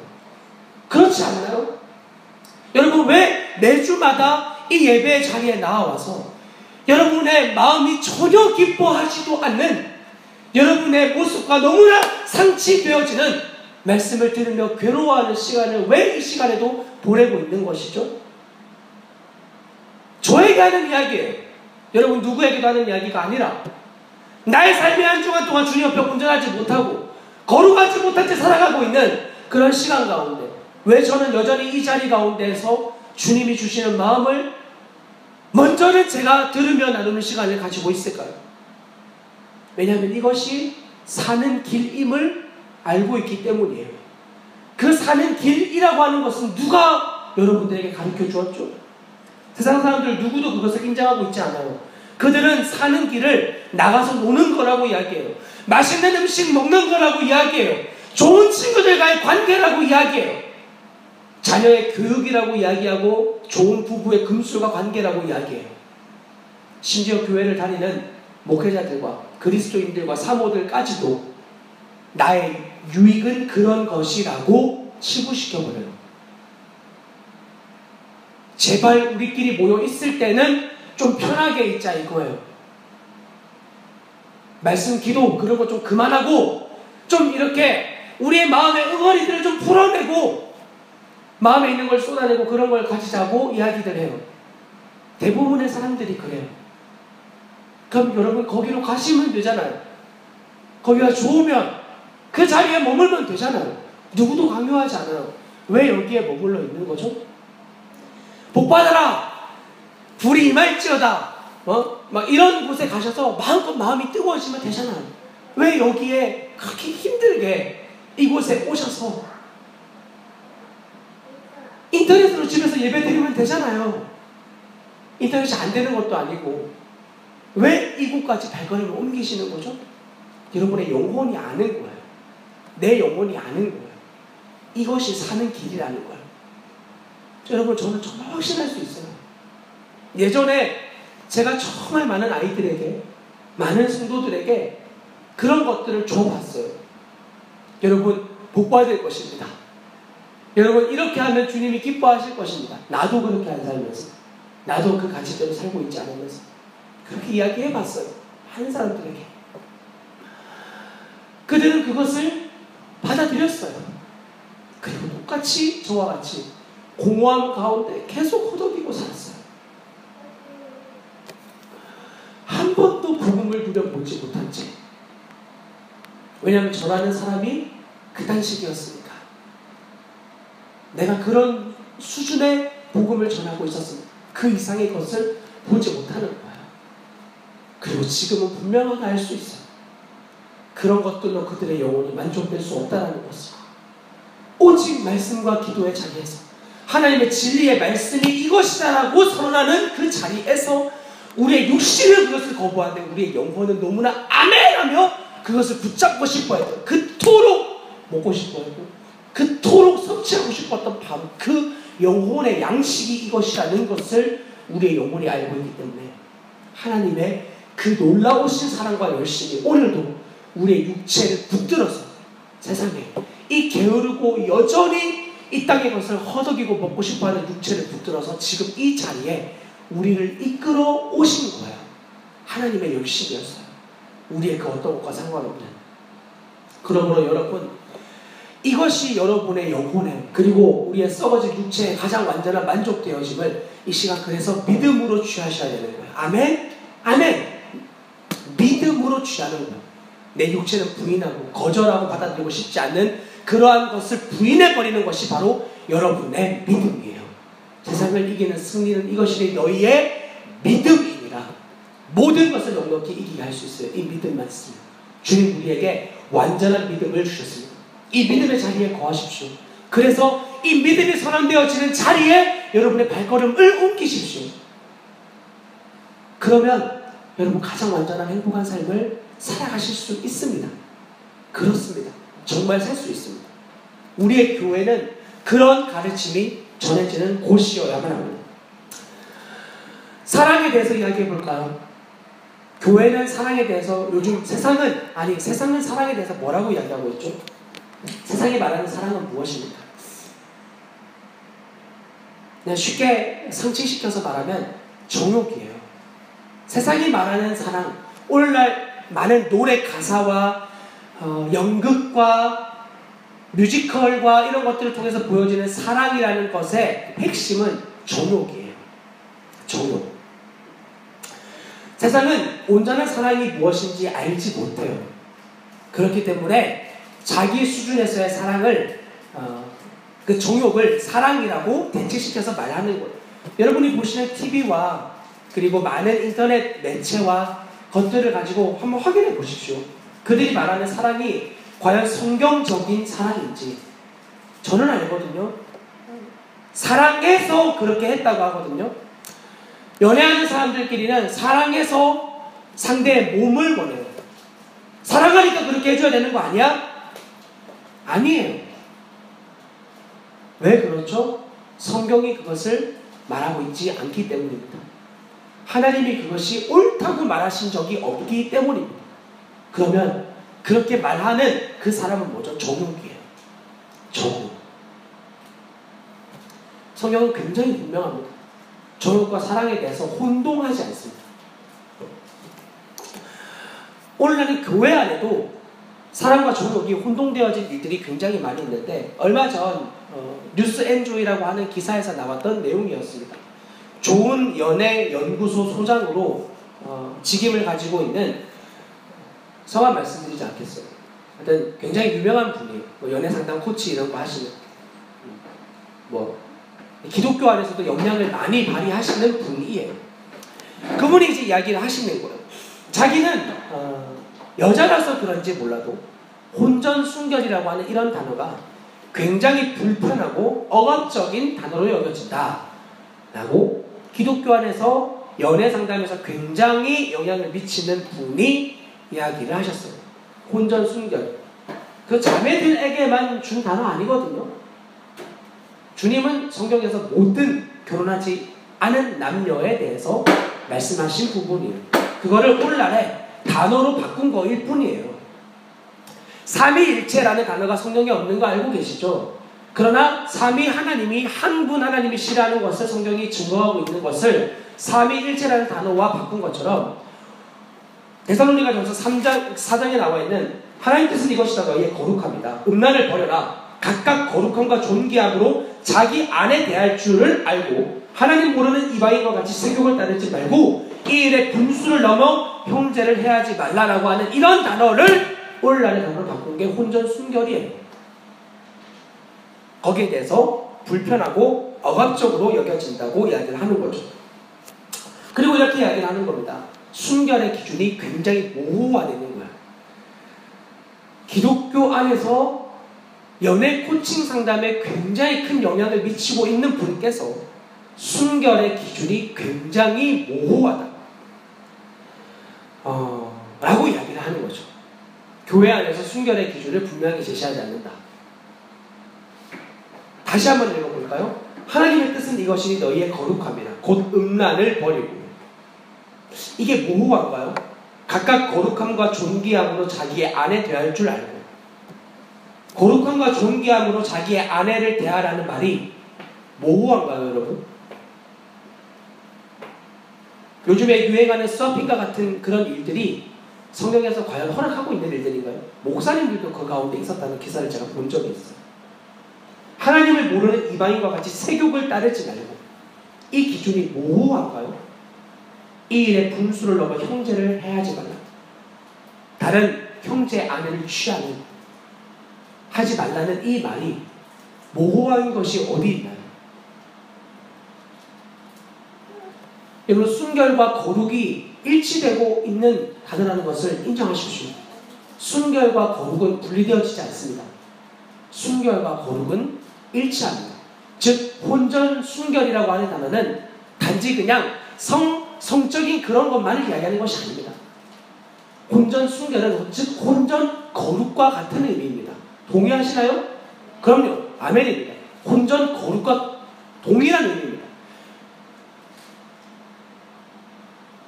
그렇지 않나요? 여러분, 왜 매주마다 이 예배의 자리에 나와서 여러분의 마음이 전혀 기뻐하지도 않는 여러분의 모습과 너무나 상치되어지는 말씀을 들으며 괴로워하는 시간을 왜 이 시간에도 보내고 있는 것이죠? 저에게 하는 이야기예요. 여러분 누구에게도 하는 이야기가 아니라 나의 삶의 한 주간 동안 주님 옆에 온전하지 못하고 거룩하지 못한 채 살아가고 있는 그런 시간 가운데 왜 저는 여전히 이 자리 가운데에서 주님이 주시는 마음을 먼저는 제가 들으며 나누는 시간을 가지고 있을까요? 왜냐하면 이것이 사는 길임을 알고 있기 때문이에요. 그 사는 길이라고 하는 것은 누가 여러분들에게 가르쳐 주었죠? 세상 사람들 누구도 그것을 인정하고 있지 않아요. 그들은 사는 길을 나가서 노는 거라고 이야기해요. 맛있는 음식 먹는 거라고 이야기해요. 좋은 친구들과의 관계라고 이야기해요. 자녀의 교육이라고 이야기하고 좋은 부부의 금술과 관계라고 이야기해요. 심지어 교회를 다니는 목회자들과 그리스도인들과 사모들까지도 나의 유익은 그런 것이라고 치부시켜버려요. 제발 우리끼리 모여 있을 때는 좀 편하게 있자 이거예요. 말씀 기도 그런 거 좀 그만하고 좀 이렇게 우리의 마음의 응어리들을 좀 풀어내고 마음에 있는 걸 쏟아내고 그런 걸 가지자고 이야기들 해요. 대부분의 사람들이 그래요. 그럼 여러분 거기로 가시면 되잖아요. 거기가 좋으면 그 자리에 머물면 되잖아요. 누구도 강요하지 않아요. 왜 여기에 머물러 있는 거죠? 복받아라! 불이 임할지어다! 막 이런 곳에 가셔서 마음껏 마음이 뜨거워지면 되잖아요. 왜 여기에 그렇게 힘들게 이곳에 오셔서 인터넷으로 집에서 예배 드리면 되잖아요. 인터넷이 안 되는 것도 아니고 왜 이곳까지 발걸음을 옮기시는 거죠? 여러분의 영혼이 아는 거예요. 내 영혼이 아는 거예요. 이것이 사는 길이라는 거예요. 여러분 저는 정말 확신할 수 있어요. 예전에 제가 정말 많은 아이들에게 많은 성도들에게 그런 것들을 줘봤어요. 여러분 복받을 것입니다. 여러분 이렇게 하면 주님이 기뻐하실 것입니다. 나도 그렇게 안 살면서 나도 그 가치대로 살고 있지 않으면서 그렇게 이야기해봤어요. 많은 사람들에게. 그들은 그것을 받아들였어요. 그리고 똑같이 저와 같이 공허함 가운데 계속 허덕이고 살았어요. 한 번도 복음을 누려보지 못한 채. 왜냐하면 저라는 사람이 그딴 식이었으니까. 내가 그런 수준의 복음을 전하고 있었습니다. 그 이상의 것을 보지 못하는 거예요. 그리고 지금은 분명하게 알 수 있어요. 그런 것들로 그들의 영혼이 만족될 수 없다는 것을. 오직 말씀과 기도의 자리에서 하나님의 진리의 말씀이 이것이다라고 선언하는 그 자리에서 우리의 육신은 그것을 거부하는데 우리의 영혼은 너무나 아멘하며 그것을 붙잡고 싶어 했던, 그토록 먹고 싶어 했고 그토록 섭취하고 싶었던 바로 그 영혼의 양식이 이것이라는 것을 우리의 영혼이 알고 있기 때문에 하나님의 그 놀라우신 사랑과 열심이 오늘도 우리의 육체를 붙들어서 세상에 이 게으르고 여전히 이 땅의 것을 허덕이고 먹고 싶어하는 육체를 붙들어서 지금 이 자리에 우리를 이끌어 오신 거예요. 하나님의 열심이었어요. 우리의 그 어떤 것과 상관없는. 그러므로 여러분, 이것이 여러분의 영혼에 그리고 우리의 썩어진 육체의 가장 완전한 만족되어짐을 이 시간 그래서 믿음으로 취하셔야 되는 거예요. 아멘? 아멘! 믿음으로 취하는 거예요. 내 육체는 부인하고 거절하고 받아들이고 싶지 않는 그러한 것을 부인해버리는 것이 바로 여러분의 믿음이에요. 세상을 이기는 승리는 이것이 너희의 믿음이니라. 모든 것을 넉넉히 이기게 할 수 있어요. 이 믿음만 있으면. 주님 우리에게 완전한 믿음을 주셨습니다. 이 믿음의 자리에 거하십시오. 그래서 이 믿음이 선언되어지는 자리에 여러분의 발걸음을 옮기십시오. 그러면 여러분 가장 완전한 행복한 삶을 살아가실 수 있습니다. 그렇습니다. 정말 살 수 있습니다. 우리의 교회는 그런 가르침이 전해지는 곳이어야만 합니다. 사랑에 대해서 이야기해 볼까요? 교회는 사랑에 대해서 요즘 세상은 사랑에 대해서 뭐라고 이야기하고 있죠? 세상이 말하는 사랑은 무엇입니까? 그냥 쉽게 상징시켜서 말하면 정욕이에요. 세상이 말하는 사랑, 오늘날 많은 노래 가사와 연극과 뮤지컬과 이런 것들을 통해서 보여지는 사랑이라는 것의 핵심은 정욕이에요. 정욕. 세상은 온전한 사랑이 무엇인지 알지 못해요. 그렇기 때문에 자기 수준에서의 사랑을 그 정욕을 사랑이라고 대체시켜서 말하는 거예요. 여러분이 보시는 TV와 그리고 많은 인터넷 매체와 것들을 가지고 한번 확인해 보십시오. 그들이 말하는 사랑이 과연 성경적인 사랑인지. 저는 알거든요. 사랑해서 그렇게 했다고 하거든요. 연애하는 사람들끼리는 사랑해서 상대의 몸을 원해요. 사랑하니까 그렇게 해줘야 되는 거 아니야? 아니에요. 왜 그렇죠? 성경이 그것을 말하고 있지 않기 때문입니다. 하나님이 그것이 옳다고 말하신 적이 없기 때문입니다. 그러면 그렇게 말하는 그 사람은 뭐죠? 정욕이에요. 정욕. 성경은 굉장히 분명합니다. 정욕과 사랑에 대해서 혼동하지 않습니다. 오늘날의 교회 안에도 사랑과 정욕이 혼동되어진 일들이 굉장히 많이 있는데 얼마 전 뉴스 엔조이라고 하는 기사에서 나왔던 내용이었습니다. 좋은 연애 연구소 소장으로 직임을 가지고 있는, 성함 말씀드리지 않겠어요. 하여튼 굉장히 유명한 분이에요. 연애 상담 코치 이런 거 하시는, 기독교 안에서도 역량을 많이 발휘하시는 분이에요. 그분이 이제 이야기를 하시는 거예요. 자기는 여자라서 그런지 몰라도 혼전순결이라고 하는 이런 단어가 굉장히 불편하고 억압적인 단어로 여겨진다 라고 기독교 안에서 연애 상담에서 굉장히 영향을 미치는 분이 이야기를 하셨어요. 혼전순결. 그 자매들에게만 준 단어 아니거든요. 주님은 성경에서 모든 결혼하지 않은 남녀에 대해서 말씀하신 부분이에요. 그거를 오늘날에 단어로 바꾼 거일 뿐이에요. 삼위일체라는 단어가 성경에 없는 거 알고 계시죠? 그러나 삼위 하나님이 한 분 하나님이 싫어하는 것을 성경이 증거하고 있는 것을 삼위일체라는 단어와 바꾼 것처럼 데살로니가전서 4장에 나와 있는 하나님 뜻은 이것이다. 너희의 거룩합니다. 음란을 버려라. 각각 거룩함과 존귀함으로 자기 안에 대할 줄을 알고 하나님 모르는 이방인과 같이 세욕을 따르지 말고 이 일에 분수를 넘어 형제를 해하지 말라라고 하는 이런 단어를 오늘날의 단어로 바꾼 게 혼전 순결이에요. 거기에 대해서 불편하고 억압적으로 여겨진다고 이야기를 하는 거죠. 그리고 이렇게 이야기를 하는 겁니다. 순결의 기준이 굉장히 모호화되는 거야. 기독교 안에서 연애 코칭 상담에 굉장히 큰 영향을 미치고 있는 분께서 순결의 기준이 굉장히 모호하다. 라고 이야기를 하는 거죠. 교회 안에서 순결의 기준을 분명히 제시하지 않는다. 다시 한번 읽어볼까요? 하나님의 뜻은 이것이 너희의 거룩함이라 곧 음란을 버리고. 이게 모호한가요? 각각 거룩함과 존귀함으로 자기의 아내 대할 줄 알고 거룩함과 존귀함으로 자기의 아내를 대하라는 말이 모호한가요, 여러분? 요즘에 유행하는 서핑과 같은 그런 일들이 성경에서 과연 허락하고 있는 일들인가요? 목사님들도 그 가운데 있었다는 기사를 제가 본 적이 있어요. 하나님을 모르는 이방인과 같이 세욕을 따르지 말고. 이 기준이 모호한가요? 이 일에 분수를 넘어 형제를 해하지 말라. 다른 형제 아내를 취하는 하지 말라는 이 말이 모호한 것이 어디 있나요? 여러분, 순결과 거룩이 일치되고 있는 단어라는 것을 인정하십시오. 순결과 거룩은 분리되어지지 않습니다. 순결과 거룩은 일치합니다. 즉 혼전 순결이라고 하는 단어는 단지 그냥 성적인 그런 것만을 이야기하는 것이 아닙니다. 혼전 순결은 즉 혼전 거룩과 같은 의미입니다. 동의하시나요? 그럼요. 아멘입니다. 혼전 거룩과 동일한 의미입니다.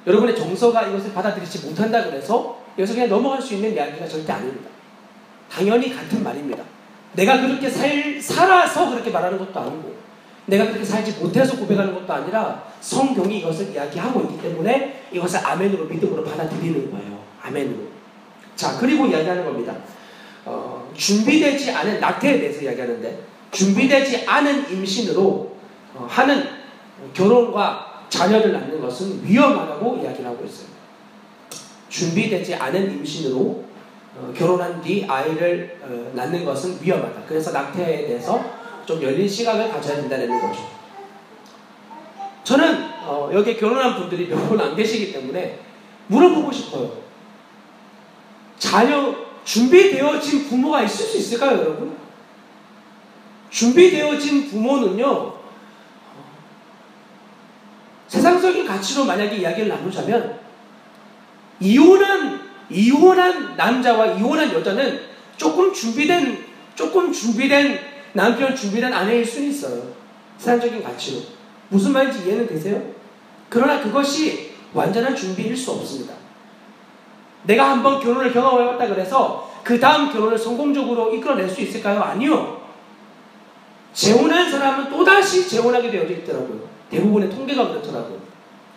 여러분의 정서가 이것을 받아들이지 못한다 그래서 여기서 그냥 넘어갈 수 있는 이야기가 절대 아닙니다. 당연히 같은 말입니다. 내가 그렇게 살아서 그렇게 말하는 것도 아니고 내가 그렇게 살지 못해서 고백하는 것도 아니라 성경이 이것을 이야기하고 있기 때문에 이것을 아멘으로 믿음으로 받아들이는 거예요. 아멘으로. 자, 그리고 이야기하는 겁니다. 준비되지 않은 낙태에 대해서 이야기하는데 준비되지 않은 임신으로 하는 결혼과 자녀를 낳는 것은 위험하다고 이야기를 하고 있어요. 준비되지 않은 임신으로 결혼한 뒤 아이를 낳는 것은 위험하다. 그래서 낙태에 대해서 좀 열린 시각을 가져야 된다는 거죠. 저는 여기에 결혼한 분들이 몇 분 안 계시기 때문에 물어보고 싶어요. 자녀 준비되어진 부모가 있을 수 있을까요, 여러분? 준비되어진 부모는요, 세상적인 가치로 만약에 이야기를 나누자면 이혼한 남자와 이혼한 여자는 조금 준비된 남편, 준비된 아내일 수는 있어요. 세상적인 가치로. 무슨 말인지 이해는 되세요? 그러나 그것이 완전한 준비일 수 없습니다. 내가 한번 결혼을 경험해봤다 그래서 그 다음 결혼을 성공적으로 이끌어낼 수 있을까요? 아니요. 재혼한 사람은 또다시 재혼하게 되어져 있더라고요. 대부분의 통계가 그렇더라고요.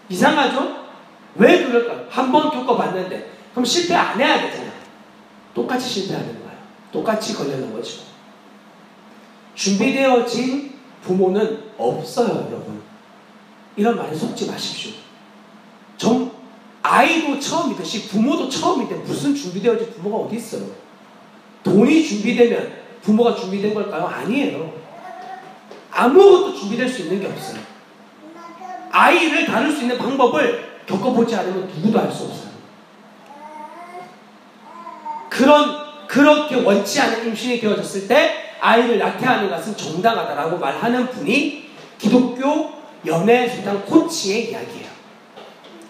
이상하죠? 왜 그럴까요? 한번 겪어봤는데 그럼 실패 안 해야 되잖아. 똑같이 실패하는 거예요. 똑같이 걸리는 거죠. 준비되어진 부모는 없어요, 여러분. 이런 말에 속지 마십시오. 아이도 처음이듯이 부모도 처음인데 무슨 준비되어진 부모가 어디 있어요? 돈이 준비되면 부모가 준비된 걸까요? 아니에요. 아무것도 준비될 수 있는 게 없어요. 아이를 다룰 수 있는 방법을 겪어보지 않으면 누구도 알 수 없어요. 그렇게 원치 않은 임신이 되어졌을 때 아이를 낙태하는 것은 정당하다라고 말하는 분이 기독교 연애수당 코치의 이야기예요.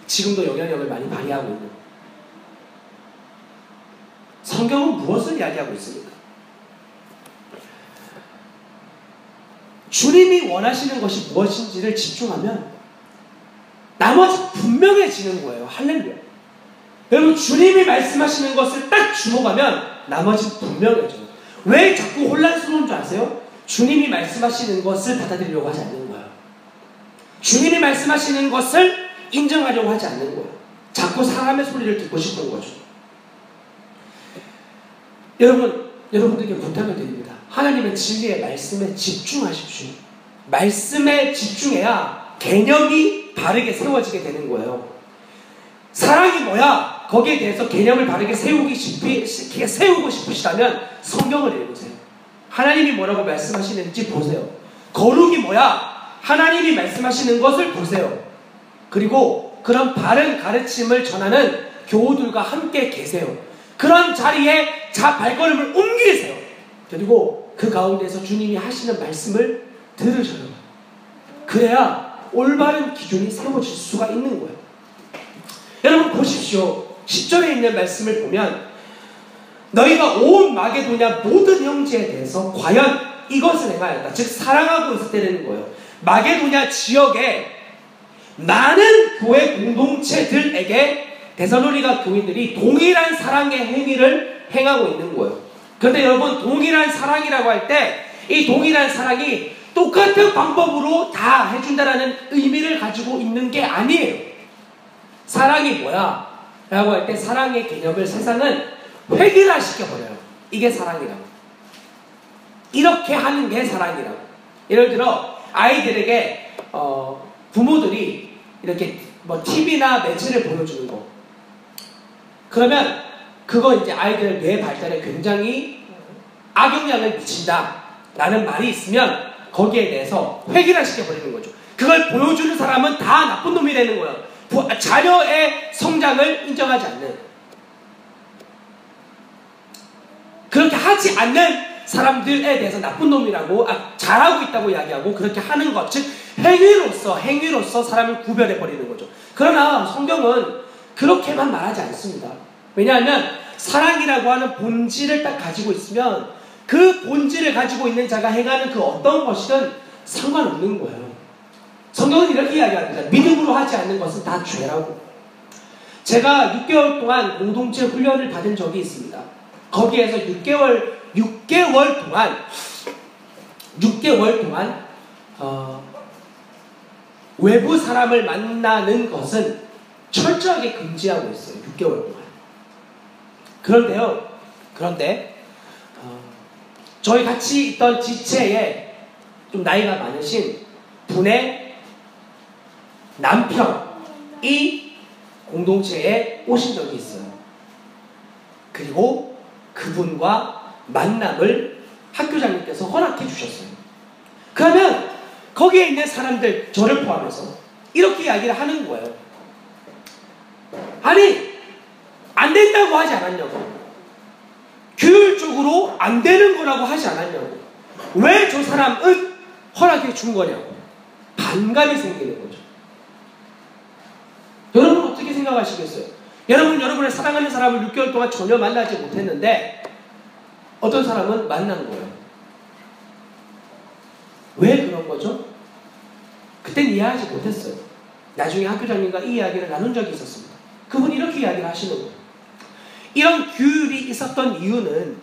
지금도 영향력을 많이 발휘하고 있는. 성경은 무엇을 이야기하고 있습니까? 주님이 원하시는 것이 무엇인지를 집중하면 나머지 분명해지는 거예요. 할렐루야. 여러분, 주님이 말씀하시는 것을 딱 주목하면 나머지 분명해져요. 왜 자꾸 혼란스러운 줄 아세요? 주님이 말씀하시는 것을 받아들이려고 하지 않는 거예요. 주님이 말씀하시는 것을 인정하려고 하지 않는 거예요. 자꾸 사람의 소리를 듣고 싶은 거죠. 여러분들께 부탁을 드립니다. 하나님의 진리의 말씀에 집중하십시오. 말씀에 집중해야 개념이 바르게 세워지게 되는 거예요. 사랑이 뭐야? 거기에 대해서 개념을 바르게 세우고 싶으시다면 성경을 읽으세요. 하나님이 뭐라고 말씀하시는지 보세요. 거룩이 뭐야? 하나님이 말씀하시는 것을 보세요. 그리고 그런 바른 가르침을 전하는 교우들과 함께 계세요. 그런 자리에 발걸음을 옮기세요. 그리고 그 가운데서 주님이 하시는 말씀을 들으셔요. 그래야 올바른 기준이 세워질 수가 있는 거예요. 여러분 보십시오. 10절에 있는 말씀을 보면 너희가 온 마게도냐 모든 형제에 대해서 과연 이것을 행하였다. 즉 사랑하고 있을 때라는 거예요. 마게도냐 지역에 많은 교회 공동체들에게 데살로니가 교인들이 동일한 사랑의 행위를 행하고 있는 거예요. 그런데 여러분 동일한 사랑이라고 할 때 이 동일한 사랑이 똑같은 방법으로 다 해준다라는 의미를 가지고 있는 게 아니에요. 사랑이 뭐야? 라고 할 때 사랑의 개념을 세상은 획일화시켜버려요. 이게 사랑이라고. 이렇게 하는 게 사랑이라고. 예를 들어 아이들에게 부모들이 이렇게 뭐 TV나 매체를 보여주는 거. 그러면 그거 이제 아이들 뇌 발달에 굉장히 악영향을 미친다 라는 말이 있으면 거기에 대해서 획일화시켜버리는 거죠. 그걸 보여주는 사람은 다 나쁜 놈이 되는 거예요. 자녀의 성장을 인정하지 않는, 그렇게 하지 않는 사람들에 대해서 나쁜 놈이라고, 잘하고 있다고 이야기하고 그렇게 하는 것, 즉 행위로서 사람을 구별해버리는 거죠. 그러나 성경은 그렇게만 말하지 않습니다. 왜냐하면 사랑이라고 하는 본질을 딱 가지고 있으면 그 본질을 가지고 있는 자가 행하는 그 어떤 것이든 상관없는 거예요. 성경은 이렇게 이야기합니다. 믿음으로 하지 않는 것은 다 죄라고. 제가 6개월 동안 공동체 훈련을 받은 적이 있습니다. 거기에서 6개월 동안 외부 사람을 만나는 것은 철저하게 금지하고 있어요. 6개월 동안. 그런데 저희 같이 있던 지체에 좀 나이가 많으신 분의 남편이 공동체에 오신 적이 있어요. 그리고 그분과 만남을 학교장님께서 허락해 주셨어요. 그러면 거기에 있는 사람들, 저를 포함해서 이렇게 이야기를 하는 거예요. 아니, 안 된다고 하지 않았냐고. 규율적으로 안 되는 거라고 하지 않았냐고. 왜 저 사람은 허락해 준 거냐고. 반감이 생기는 거죠. 여러분 어떻게 생각하시겠어요? 여러분을 사랑하는 사람을 6개월 동안 전혀 만나지 못했는데 어떤 사람은 만난 거예요. 왜 그런 거죠? 그땐 이해하지 못했어요. 나중에 학교장님과 이 이야기를 나눈 적이 있었습니다. 그분이 이렇게 이야기를 하시는 거예요. 이런 규율이 있었던 이유는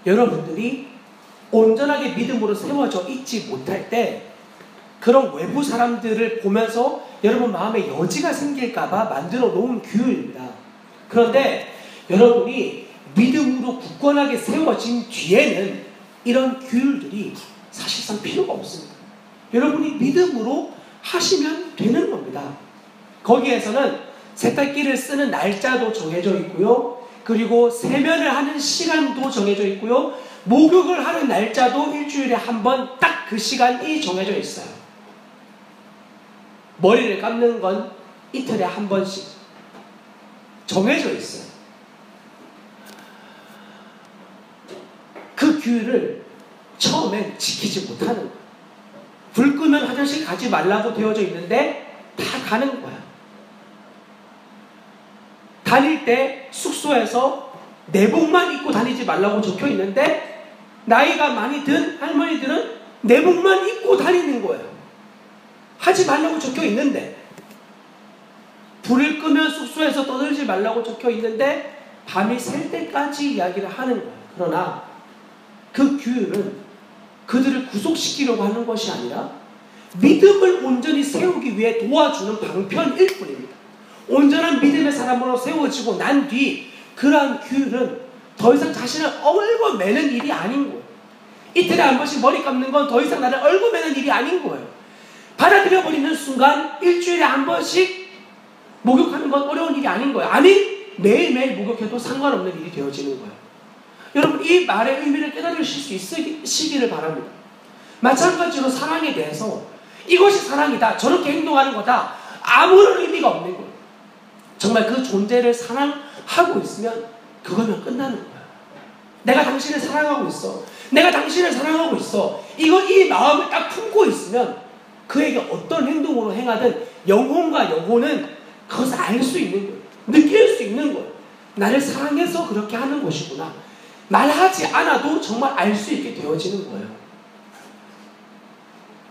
여러분들이 온전하게 믿음으로 세워져 있지 못할 때 그런 외부 사람들을 보면서 여러분 마음에 여지가 생길까봐 만들어 놓은 규율입니다. 그런데 여러분이 믿음으로 굳건하게 세워진 뒤에는 이런 규율들이 사실상 필요가 없습니다. 여러분이 믿음으로 하시면 되는 겁니다. 거기에서는 세탁기를 쓰는 날짜도 정해져 있고요. 그리고 세면을 하는 시간도 정해져 있고요. 목욕을 하는 날짜도 일주일에 한 번 딱 그 시간이 정해져 있어요. 머리를 감는 건 이틀에 한 번씩 정해져 있어요. 그 규율을 처음엔 지키지 못하는 거예요. 불 끄면 화장실 가지 말라고 되어져 있는데 다 가는 거야. 다닐 때 숙소에서 내복만 입고 다니지 말라고 적혀 있는데 나이가 많이 든 할머니들은 내복만 입고 다니는 거예요. 하지 말라고 적혀 있는데, 불을 끄면 숙소에서 떠들지 말라고 적혀 있는데 밤이 셀 때까지 이야기를 하는 거예요. 그러나 그 규율은 그들을 구속시키려고 하는 것이 아니라 믿음을 온전히 세우기 위해 도와주는 방편일 뿐입니다. 온전한 믿음의 사람으로 세워지고 난 뒤 그러한 규율은 더 이상 자신을 얽어매는 일이 아닌 거예요. 이틀에 한 번씩 머리 감는 건 더 이상 나를 얽어매는 일이 아닌 거예요. 받아들여버리는 순간 일주일에 한 번씩 목욕하는 건 어려운 일이 아닌 거예요. 아니, 매일매일 목욕해도 상관없는 일이 되어지는 거예요. 여러분, 이 말의 의미를 깨달으실 수 있으시기를 바랍니다. 마찬가지로 사랑에 대해서 이것이 사랑이다, 저렇게 행동하는 거다, 아무런 의미가 없는 거예요. 정말 그 존재를 사랑하고 있으면 그거면 끝나는 거예요. 내가 당신을 사랑하고 있어, 내가 당신을 사랑하고 있어, 이 마음을 딱 품고 있으면 그에게 어떤 행동으로 행하든 영혼과 영혼은 그것을 알 수 있는 거예요. 느낄 수 있는 거예요. 나를 사랑해서 그렇게 하는 것이구나. 말하지 않아도 정말 알 수 있게 되어지는 거예요.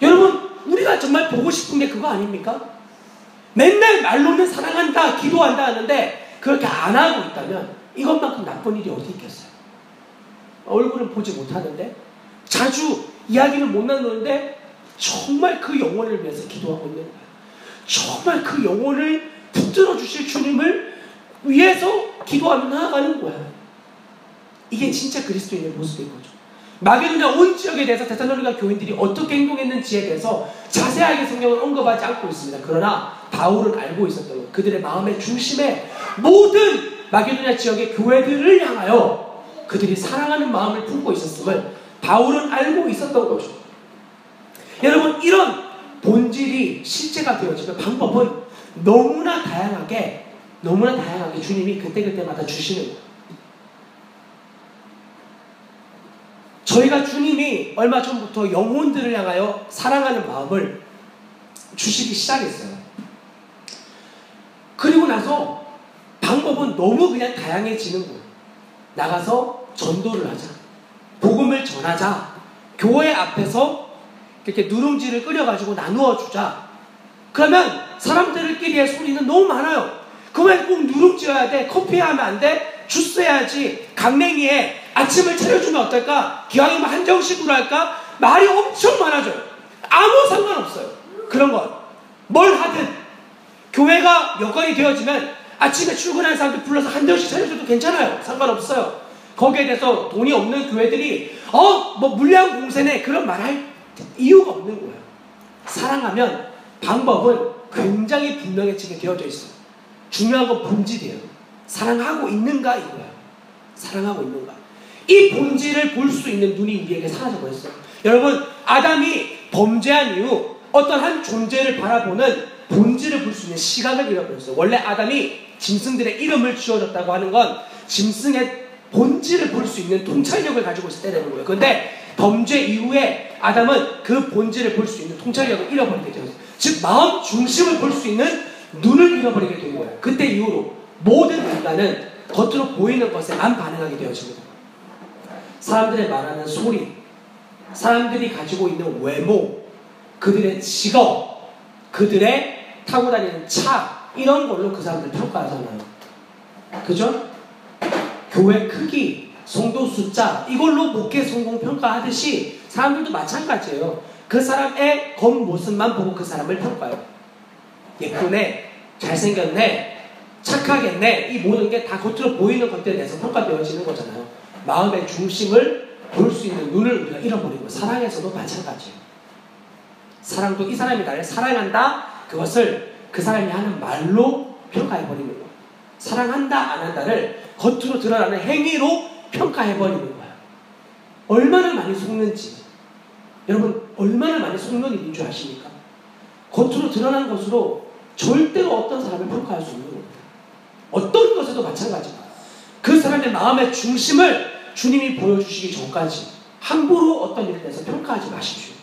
여러분, 우리가 정말 보고 싶은 게 그거 아닙니까? 맨날 말로는 사랑한다, 기도한다 하는데 그렇게 안 하고 있다면 이것만큼 나쁜 일이 어디 있겠어요? 얼굴은 보지 못하는데, 자주 이야기를 못 나누는데 정말 그 영혼을 위해서 기도하고 있는 거예요. 정말 그 영혼을 붙들어 주실 주님을 위해서 기도하며 나아가는 거예요. 이게 진짜 그리스도인의 모습인 거죠. 마게도냐 온 지역에 대해서 데살로니가 교인들이 어떻게 행동했는지에 대해서 자세하게 성경은 언급하지 않고 있습니다. 그러나 바울은 알고 있었던 것, 그들의 마음의 중심에 모든 마게도냐 지역의 교회들을 향하여 그들이 사랑하는 마음을 품고 있었음을 바울은 알고 있었던 거죠. 여러분, 이런 본질이 실제가 되어지는 방법은 너무나 다양하게 주님이 그때그때마다 주시는 거예요. 저희가 주님이 얼마 전부터 영혼들을 향하여 사랑하는 마음을 주시기 시작했어요. 그리고 나서 방법은 너무 그냥 다양해지는 거예요. 나가서 전도를 하자, 복음을 전하자, 교회 앞에서 이렇게 누룽지를 끓여가지고 나누어 주자. 그러면 사람들끼리의 소리는 너무 많아요. 그러면 꼭 누룽지여야 돼, 커피 하면 안 돼, 주스 해야지, 강냉이에 아침을 차려주면 어떨까, 기왕이면 한정식으로 할까, 말이 엄청 많아져요. 아무 상관없어요. 그런 건 뭘 하든 교회가 여건이 되어지면 아침에 출근하는 사람들 불러서 한정식 차려줘도 괜찮아요. 상관없어요. 거기에 대해서 돈이 없는 교회들이 뭐 물량 공세네, 그런 말 할 이유가 없는 거예요. 사랑하면 방법은 굉장히 분명해지게 되어져 있어요. 중요한 건 본질이에요. 사랑하고 있는가 이거예요. 사랑하고 있는가. 이 본질을 볼 수 있는 눈이 우리에게 사라져 버렸어요. 여러분, 아담이 범죄한 이후 어떤 한 존재를 바라보는 본질을 볼 수 있는 시각을 잃어버렸어요. 원래 아담이 짐승들의 이름을 지어줬다고 하는 건 짐승의 본질을 볼 수 있는 통찰력을 가지고 있을 때 되는 거예요. 그런데 범죄 이후에 아담은 그 본질을 볼 수 있는 통찰력을 잃어버리게 되었어요. 즉, 마음 중심을 볼 수 있는 눈을 잃어버리게 된 거예요. 그때 이후로 모든 인간은 겉으로 보이는 것에만 반응하게 되어집니다. 사람들의 말하는 소리, 사람들이 가지고 있는 외모, 그들의 직업, 그들의 타고 다니는 차, 이런 걸로 그 사람들 평가하잖아요. 그죠? 교회 크기, 성도 숫자, 이걸로 목회 성공 평가하듯이 사람들도 마찬가지예요. 그 사람의 겉모습만 보고 그 사람을 평가해요. 예쁘네, 잘생겼네, 착하겠네, 이 모든 게 다 겉으로 보이는 것들에 대해서 평가되어지는 거잖아요. 마음의 중심을 볼 수 있는 눈을 우리가 잃어버리고, 사랑에서도 마찬가지예요. 사랑도 이 사람이 나를 사랑한다, 그것을 그 사람이 하는 말로 평가해버리는 거예요. 사랑한다 안 한다를 겉으로 드러나는 행위로 평가해버리는 거예요. 얼마나 많이 속는지, 여러분, 얼마나 많이 속는 일인 줄 아십니까? 겉으로 드러난 것으로 절대로 어떤 사람을 평가할 수 없는 겁니다. 어떤 것에도 마찬가지입니다. 그 사람의 마음의 중심을 주님이 보여주시기 전까지 함부로 어떤 일에 대해서 평가하지 마십시오.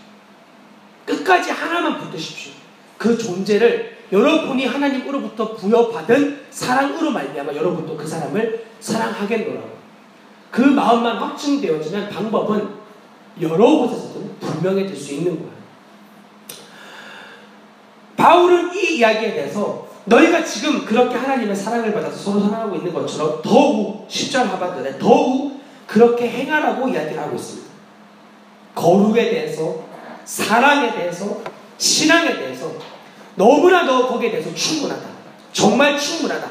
끝까지 하나만 붙드십시오. 그 존재를 여러분이 하나님으로부터 부여받은 사랑으로 말미암아 여러분도 그 사람을 사랑하겠노라고. 그 마음만 확증되어지면 방법은 여러 곳에서도 분명해질 수 있는 거예요. 바울은 이 이야기에 대해서 너희가 지금 그렇게 하나님의 사랑을 받아서 서로 사랑하고 있는 것처럼 더욱 10절 하반절에 더욱 그렇게 행하라고 이야기를 하고 있습니다. 거룩에 대해서, 사랑에 대해서, 신앙에 대해서 너무나 너 거기에 대해서 충분하다. 정말 충분하다.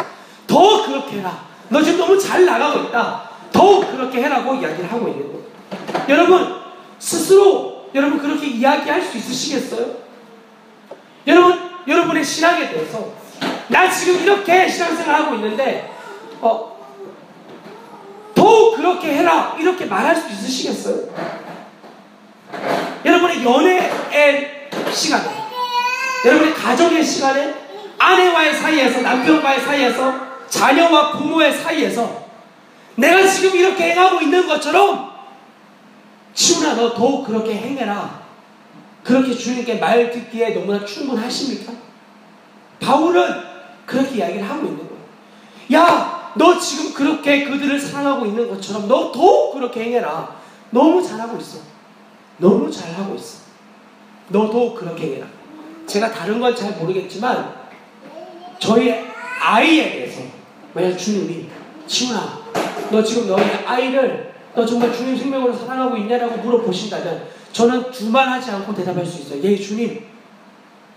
더 그렇게 해라. 너 지금 너무 잘 나가고 있다. 더욱 그렇게 해라고 이야기를 하고 있는 거예요. 여러분, 스스로 여러분 그렇게 이야기할 수 있으시겠어요? 여러분의 신앙에 대해서 나 지금 이렇게 신앙생활하고 있는데 더욱 그렇게 해라 이렇게 말할 수 있으시겠어요? 여러분의 연애의 시간에, 여러분의 가정의 시간에, 아내와의 사이에서, 남편과의 사이에서, 자녀와 부모의 사이에서 내가 지금 이렇게 행하고 있는 것처럼 치훈아 너 더욱 그렇게 행해라, 그렇게 주님께 말 듣기에 너무나 충분하십니까? 바울은 그렇게 이야기를 하고 있는 거예요. 야, 너 지금 그렇게 그들을 사랑하고 있는 것처럼 너 더욱 그렇게 행해라. 너무 잘하고 있어. 너무 잘하고 있어. 너 더욱 그렇게 행해라. 제가 다른 건 잘 모르겠지만 저희 아이에 대해서 만약 주님이 치훈아 너 지금 너희 아이를 너 정말 주님 생명으로 사랑하고 있냐라고 물어보신다면 저는 두말하지 않고 대답할 수 있어요. 예 주님,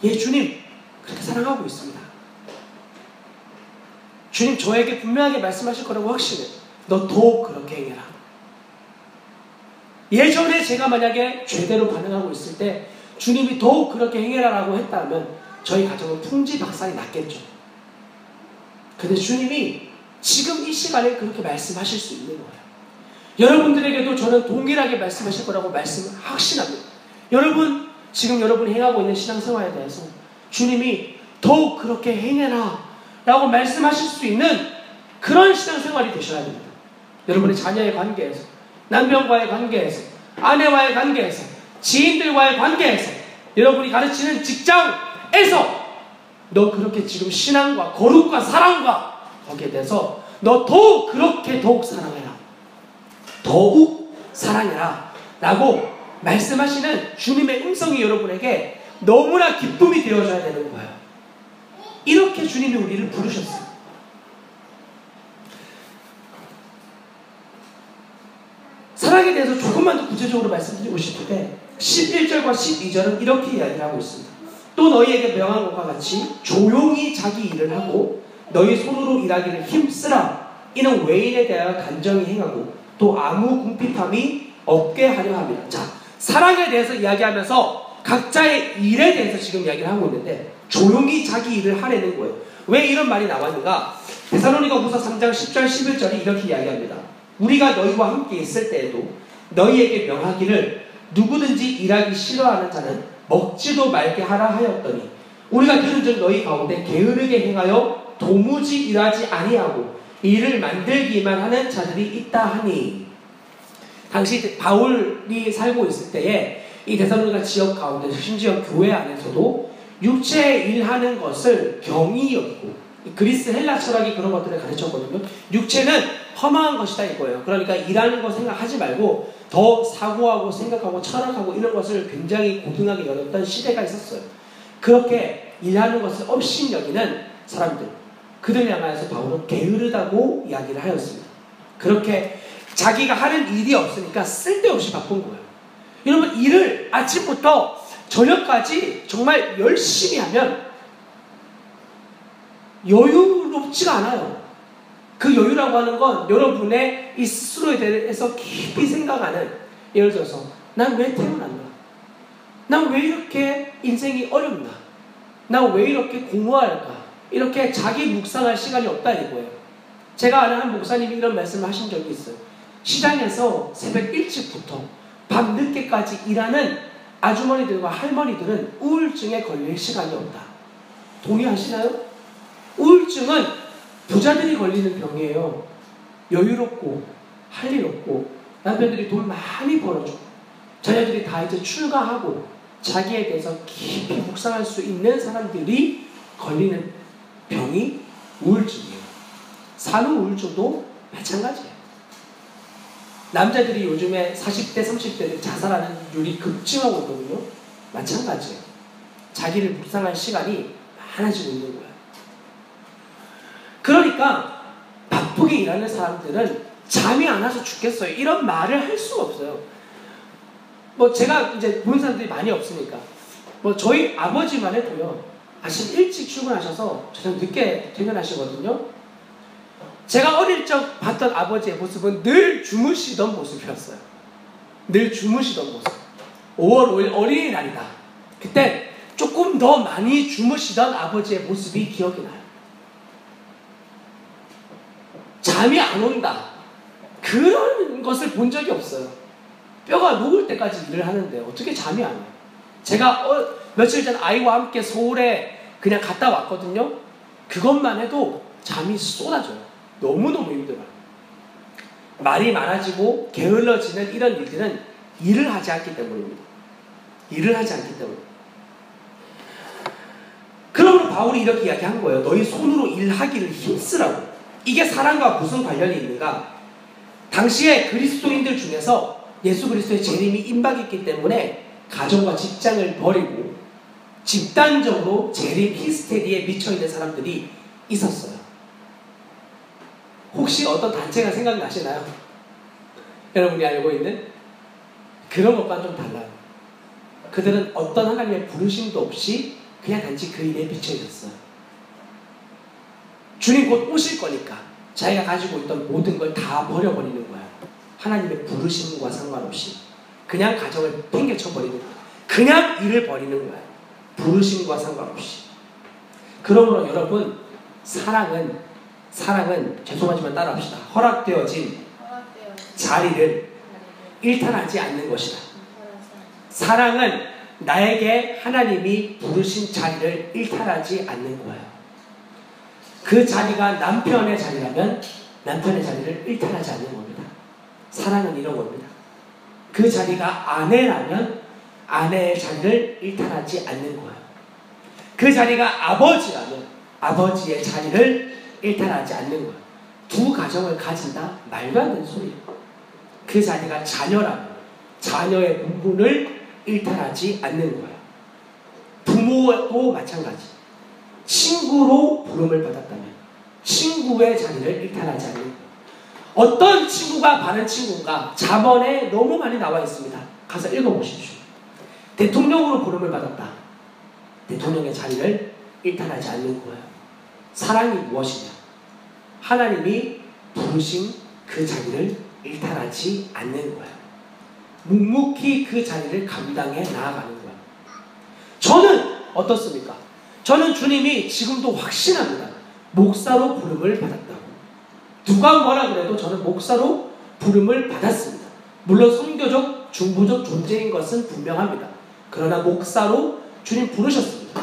예 주님 그렇게 사랑하고 있습니다. 주님 저에게 분명하게 말씀하실 거라고 확신해. 너 더욱 그렇게 행해라. 예전에 제가 만약에 죄대로 반응하고 있을 때 주님이 더욱 그렇게 행해라라고 했다면 저희 가정은 풍지박산이 났겠죠. 근데 주님이 지금 이 시간에 그렇게 말씀하실 수 있는 거예요. 여러분들에게도 저는 동일하게 말씀하실 거라고 확신합니다. 여러분 지금 여러분이 행하고 있는 신앙생활에 대해서 주님이 더욱 그렇게 행해라 라고 말씀하실 수 있는 그런 신앙생활이 되셔야 됩니다. 여러분의 자녀의 관계에서, 남편과의 관계에서, 아내와의 관계에서, 지인들과의 관계에서, 여러분이 가르치는 직장에서 너 그렇게 지금 신앙과 거룩과 사랑과 거기에 대해서 너 더욱 그렇게 더욱 사랑해라, 더욱 사랑해라 라고 말씀하시는 주님의 음성이 여러분에게 너무나 기쁨이 되어져야 되는 거예요. 이렇게 주님이 우리를 부르셨어요. 사랑에 대해서 조금만 더 구체적으로 말씀드리고 싶은데 11절과 12절은 이렇게 이야기를 하고 있습니다. 또 너희에게 명한 것과 같이 조용히 자기 일을 하고 너희 손으로 일하기를 힘쓰라. 이는 외인에 대하여 단정히 행하고 또 아무 궁핍함이 없게 하려 함이라. 자, 사랑에 대해서 이야기하면서 각자의 일에 대해서 지금 이야기를 하고 있는데 조용히 자기 일을 하려는 거예요. 왜 이런 말이 나왔는가? 데살로니가후서 3장 10절 11절이 이렇게 이야기합니다. 우리가 너희와 함께 있을 때에도 너희에게 명하기를 누구든지 일하기 싫어하는 자는 먹지도 말게 하라 하였더니 우리가 들은즉 너희 가운데 게으르게 행하여 도무지 일하지 아니하고 일을 만들기만 하는 자들이 있다 하니. 당시 바울이 살고 있을 때에 이 데살로니가 지역 가운데 심지어 교회 안에서도 육체에 일하는 것을 경히 여기고, 그리스 헬라 철학이 그런 것들을 가르쳤거든요. 육체는 험한 것이다 이거예요. 그러니까 일하는 거 생각하지 말고 더 사고하고 생각하고 철학하고 이런 것을 굉장히 고등하게 여겼던 시대가 있었어요. 그렇게 일하는 것을 업신 여기는 사람들, 그들 향하여서 바울은 게으르다고 이야기를 하였습니다. 그렇게 자기가 하는 일이 없으니까 쓸데없이 바쁜 거예요. 여러분 일을 아침부터 저녁까지 정말 열심히 하면 여유롭지가 않아요. 그 여유라고 하는 건 여러분의 이 스스로에 대해서 깊이 생각하는, 예를 들어서 난 왜 태어났나? 난 왜 이렇게 인생이 어렵나? 난 왜 이렇게 공허할까? 이렇게 자기 묵상할 시간이 없다 이거예요. 제가 아는 한 목사님이 이런 말씀을 하신 적이 있어요. 시장에서 새벽 일찍부터 밤 늦게까지 일하는 아주머니들과 할머니들은 우울증에 걸릴 시간이 없다. 동의하시나요? 우울증은 부자들이 걸리는 병이에요. 여유롭고 할 일 없고 남편들이 돈 많이 벌어주고 자녀들이 다 이제 출가하고 자기에 대해서 깊이 묵상할 수 있는 사람들이 걸리는 병이 우울증이에요. 산후 우울증도 마찬가지예요. 남자들이 요즘에 40대, 30대들 자살하는 율이 급증하고 있거든요. 마찬가지예요. 자기를 묵상할 시간이 많아지고 있는 거예요. 그러니까 바쁘게 일하는 사람들은 잠이 안 와서 죽겠어요. 이런 말을 할 수가 없어요. 뭐 제가 이제 보는 사람들이 많이 없으니까 뭐 저희 아버지만 해도요. 아침 일찍 출근하셔서 저녁 늦게 퇴근하시거든요. 제가 어릴 적 봤던 아버지의 모습은 늘 주무시던 모습이었어요. 늘 주무시던 모습. 5월 5일 어린이날이다. 그때 조금 더 많이 주무시던 아버지의 모습이 기억이 나요. 잠이 안 온다. 그런 것을 본 적이 없어요. 뼈가 녹을 때까지 일을 하는데 어떻게 잠이 안 와요? 제가 며칠 전 아이와 함께 서울에 그냥 갔다 왔거든요. 그것만 해도 잠이 쏟아져요. 너무너무 힘들어요. 말이 많아지고 게을러지는 이런 일들은 일을 하지 않기 때문입니다. 일을 하지 않기 때문에. 그러므로 바울이 이렇게 이야기한 거예요. 너희 손으로 일하기를 힘쓰라고. 이게 사랑과 무슨 관련이 있는가? 당시에 그리스도인들 중에서 예수 그리스도의 재림이 임박했기 때문에 가정과 직장을 버리고 집단적으로 재림 히스테리에 미쳐있는 사람들이 있었어요. 혹시 어떤 단체가 생각나시나요? 여러분이 알고 있는? 그런 것과는 좀 달라요. 그들은 어떤 하나님의 부르심도 없이 그냥 단지 그 일에 미쳐있었어요. 주님 곧 오실 거니까 자기가 가지고 있던 모든 걸 다 버려버리는 거야. 하나님의 부르심과 상관없이 그냥 가정을 팽개쳐버리는 거야. 그냥 일을 버리는 거야. 부르심과 상관없이. 그러므로 여러분, 사랑은 죄송하지만 따라합시다. 허락되어진 자리를 일탈하지 않는 것이다. 사랑은 나에게 하나님이 부르신 자리를 일탈하지 않는 거예요. 그 자리가 남편의 자리라면 남편의 자리를 일탈하지 않는 겁니다. 사랑은 이런 겁니다. 그 자리가 아내라면 아내의 자리를 일탈하지 않는 거예요. 그 자리가 아버지라면 아버지의 자리를 일탈하지 않는 거예요. 두 가정을 가진다? 말도 안 되는 소리예요. 그 자리가 자녀라면 자녀의 부분을 일탈하지 않는 거예요. 부모도 마찬가지. 친구로 부름을 받았다면 친구의 자리를 일탈하지 않는 거예요. 어떤 친구가 바른 친구인가? 잠언에 너무 많이 나와 있습니다. 가서 읽어보십시오. 대통령으로 부름을 받았다. 대통령의 자리를 일탈하지 않는 거예요. 사랑이 무엇이냐? 하나님이 부르신 그 자리를 일탈하지 않는 거예요. 묵묵히 그 자리를 감당해 나아가는 거예요. 저는 어떻습니까? 저는 주님이 지금도 확신합니다. 목사로 부름을 받았다고. 누가 뭐라 그래도 저는 목사로 부름을 받았습니다. 물론 선교적, 중보적 존재인 것은 분명합니다. 그러나 목사로 주님 부르셨습니다.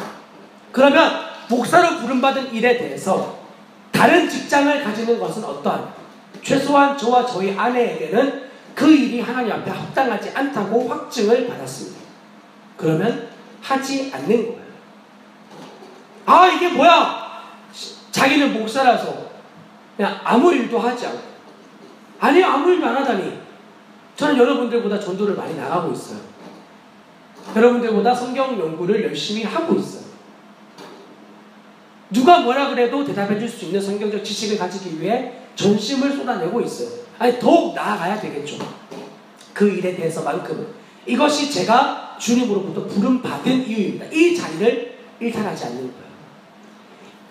그러면 목사로 부름받은 일에 대해서 다른 직장을 가지는 것은 어떠하냐? 최소한 저와 저희 아내에게는 그 일이 하나님 앞에 합당하지 않다고 확증을 받았습니다. 그러면 하지 않는 거예요. 아, 이게 뭐야? 자기는 목사라서 그냥 아무 일도 하지 않고. 아니, 아무 일도 안 하다니. 저는 여러분들보다 전도를 많이 나가고 있어요. 여러분들보다 성경 연구를 열심히 하고 있어요. 누가 뭐라 그래도 대답해 줄 수 있는 성경적 지식을 가지기 위해 전심을 쏟아내고 있어요. 아니, 더욱 나아가야 되겠죠. 그 일에 대해서만큼은. 이것이 제가 주님으로부터 부름받은 이유입니다. 이 자리를 일탈하지 않는 거예요.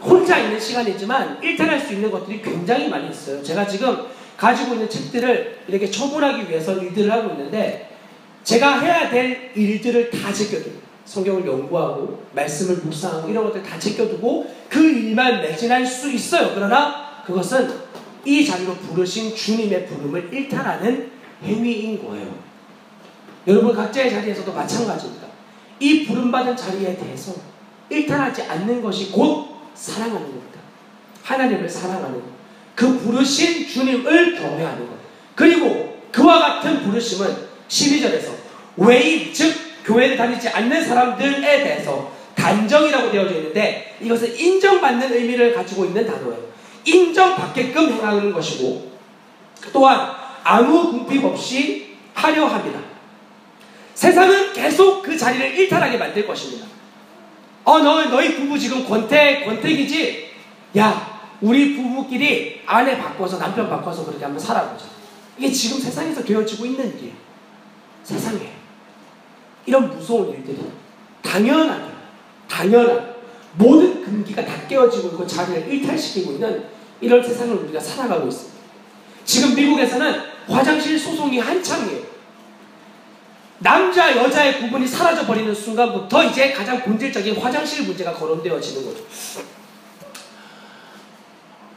혼자 있는 시간이지만 일탈할 수 있는 것들이 굉장히 많이 있어요. 제가 지금 가지고 있는 책들을 이렇게 처분하기 위해서 일들을 하고 있는데 제가 해야 될 일들을 다 제껴두고 성경을 연구하고 말씀을 묵상하고 이런 것들 다 제껴두고 그 일만 매진할 수 있어요. 그러나 그것은 이 자리로 부르신 주님의 부름을 일탈하는 행위인 거예요. 여러분 각자의 자리에서도 마찬가지입니다. 이 부름받은 자리에 대해서 일탈하지 않는 것이 곧 사랑하는 겁니다. 하나님을 사랑하는 것. 그 부르신 주님을 경외하는 것. 그리고 그와 같은 부르심은 12절에서 외인, 즉 교회를 다니지 않는 사람들에 대해서 단정이라고 되어져 있는데 이것은 인정받는 의미를 가지고 있는 단어예요. 인정받게끔 행하는 것이고 또한 아무 궁핍 없이 하려 합니다. 세상은 계속 그 자리를 일탈하게 만들 것입니다. 너희 부부 지금 권태기지? 야, 우리 부부끼리 아내 바꿔서 남편 바꿔서 그렇게 한번 살아보자. 이게 지금 세상에서 되어지고 있는 일이에요. 세상에. 이런 무서운 일들이 당연한 모든 금기가 다 깨어지고 있고 자리를 일탈시키고 있는 이런 세상을 우리가 살아가고 있습니다. 지금 미국에서는 화장실 소송이 한창이에요. 남자 여자의 구분이 사라져버리는 순간부터 이제 가장 본질적인 화장실 문제가 거론되어지는 거죠.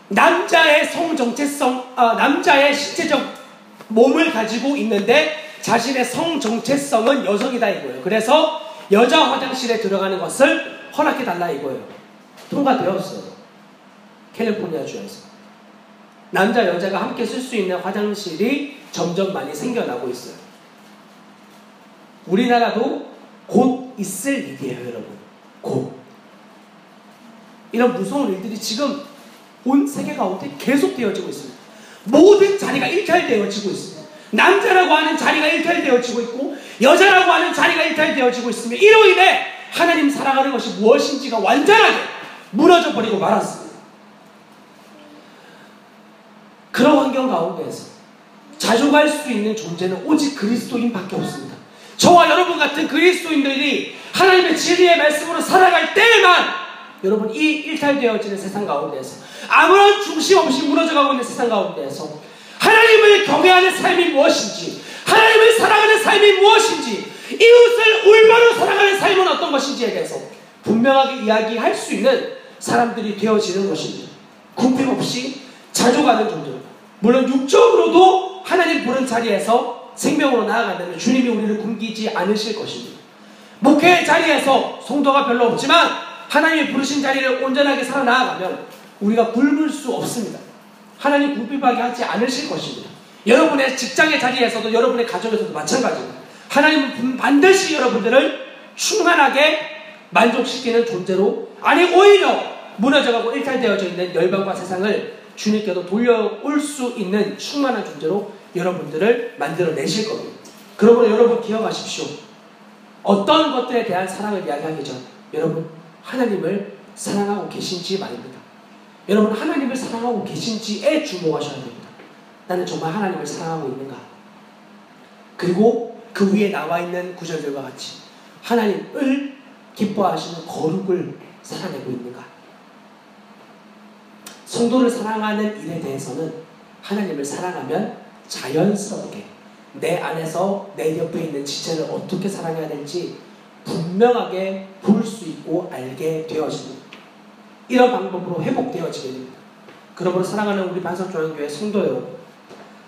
남자의 성정체성, 남자의 신체적 몸을 가지고 있는데 자신의 성정체성은 여성이다 이거예요. 그래서 여자 화장실에 들어가는 것을 허락해달라 이거예요. 통과되었어요. 캘리포니아 주에서. 남자 여자가 함께 쓸 수 있는 화장실이 점점 많이 생겨나고 있어요. 우리나라도 곧 있을 일이에요, 여러분. 곧. 이런 무서운 일들이 지금 온 세계 가운데 계속 되어지고 있습니다. 모든 자리가 일탈되어지고 있습니다. 남자라고 하는 자리가 일탈되어지고 있고 여자라고 하는 자리가 일탈되어지고 있으며 이로 인해 하나님 사랑하는 것이 무엇인지가 완전하게 무너져 버리고 말았습니다. 그런 환경 가운데에서 자족할 수 있는 존재는 오직 그리스도인밖에 없습니다. 저와 여러분 같은 그리스도인들이 하나님의 진리의 말씀으로 살아갈 때에만 여러분 이 일탈되어지는 세상 가운데에서 아무런 중심 없이 무너져가고 있는 세상 가운데에서 하나님을 경외하는 삶이 무엇인지, 하나님을 사랑하는 삶이 무엇인지, 이웃을 올바로 사랑하는 삶은 어떤 것인지에 대해서 분명하게 이야기할 수 있는 사람들이 되어지는 것입니다. 궁핍 없이 자족하는 존재. 물론 육적으로도 하나님 보는 자리에서 생명으로 나아간다면 주님이 우리를 굶기지 않으실 것입니다. 목회의 자리에서 성도가 별로 없지만 하나님이 부르신 자리를 온전하게 살아나아가면 우리가 굶을 수 없습니다. 하나님 궁핍하게 하지 않으실 것입니다. 여러분의 직장의 자리에서도 여러분의 가정에서도 마찬가지입니다. 하나님은 반드시 여러분들을 충만하게 만족시키는 존재로, 아니 오히려 무너져가고 일탈되어져 있는 열방과 세상을 주님께도 돌려올 수 있는 충만한 존재로 여러분들을 만들어내실 겁니다. 그러므로 여러분 기억하십시오. 어떤 것들에 대한 사랑을 이야기하기 전 여러분 하나님을 사랑하고 계신지 말입니다. 여러분 하나님을 사랑하고 계신지에 주목하셔야 됩니다. 나는 정말 하나님을 사랑하고 있는가? 그리고 그 위에 나와 있는 구절들과 같이 하나님을 기뻐하시는 거룩을 살아내고 있는가? 성도를 사랑하는 일에 대해서는 하나님을 사랑하면 자연스럽게 내 안에서 내 옆에 있는 지체를 어떻게 사랑해야 될지 분명하게 볼 수 있고 알게 되어집니다. 이런 방법으로 회복되어지게 됩니다. 그러므로 사랑하는 우리 반석조항교회 성도 여러분,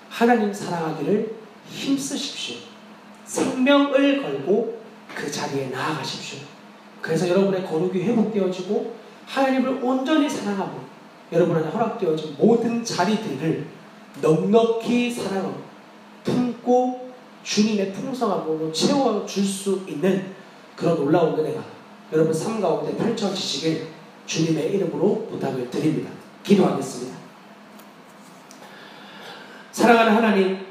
하나님 사랑하기를 힘쓰십시오. 생명을 걸고 그 자리에 나아가십시오. 그래서 여러분의 거룩이 회복되어지고 하나님을 온전히 사랑하고 여러분 안에 허락되어진 모든 자리들을 넉넉히 사랑하고 품고 주님의 풍성함으로 채워줄 수 있는 그런 놀라운 은혜가 여러분 삶 가운데 펼쳐지시길 주님의 이름으로 부탁을 드립니다. 기도하겠습니다. 사랑하는 하나님,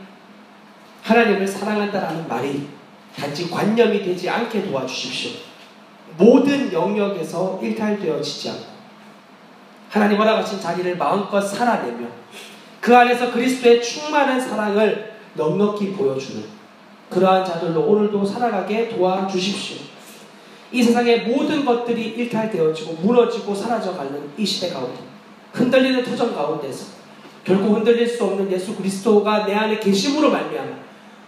하나님을 사랑한다라는 말이 단지 관념이 되지 않게 도와주십시오. 모든 영역에서 일탈되어지지 않고 하나님 허락하신 자리를 마음껏 살아내며 그 안에서 그리스도의 충만한 사랑을 넉넉히 보여주는 그러한 자들로 오늘도 살아가게 도와주십시오. 이 세상의 모든 것들이 일탈되어지고 무너지고 사라져가는 이 시대 가운데 흔들리는 터전 가운데서 결코 흔들릴 수 없는 예수 그리스도가 내 안에 계심으로 말미암아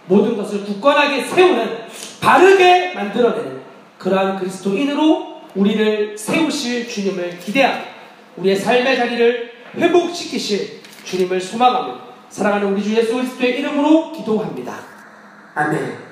모든 것을 굳건하게 세우는 바르게 만들어내는 그러한 그리스도인으로 우리를 세우실 주님을 기대하고 우리의 삶의 자리를 회복시키실 주님을 소망하며 사랑하는 우리 주 예수 그리스도의 이름으로 기도합니다. 아멘.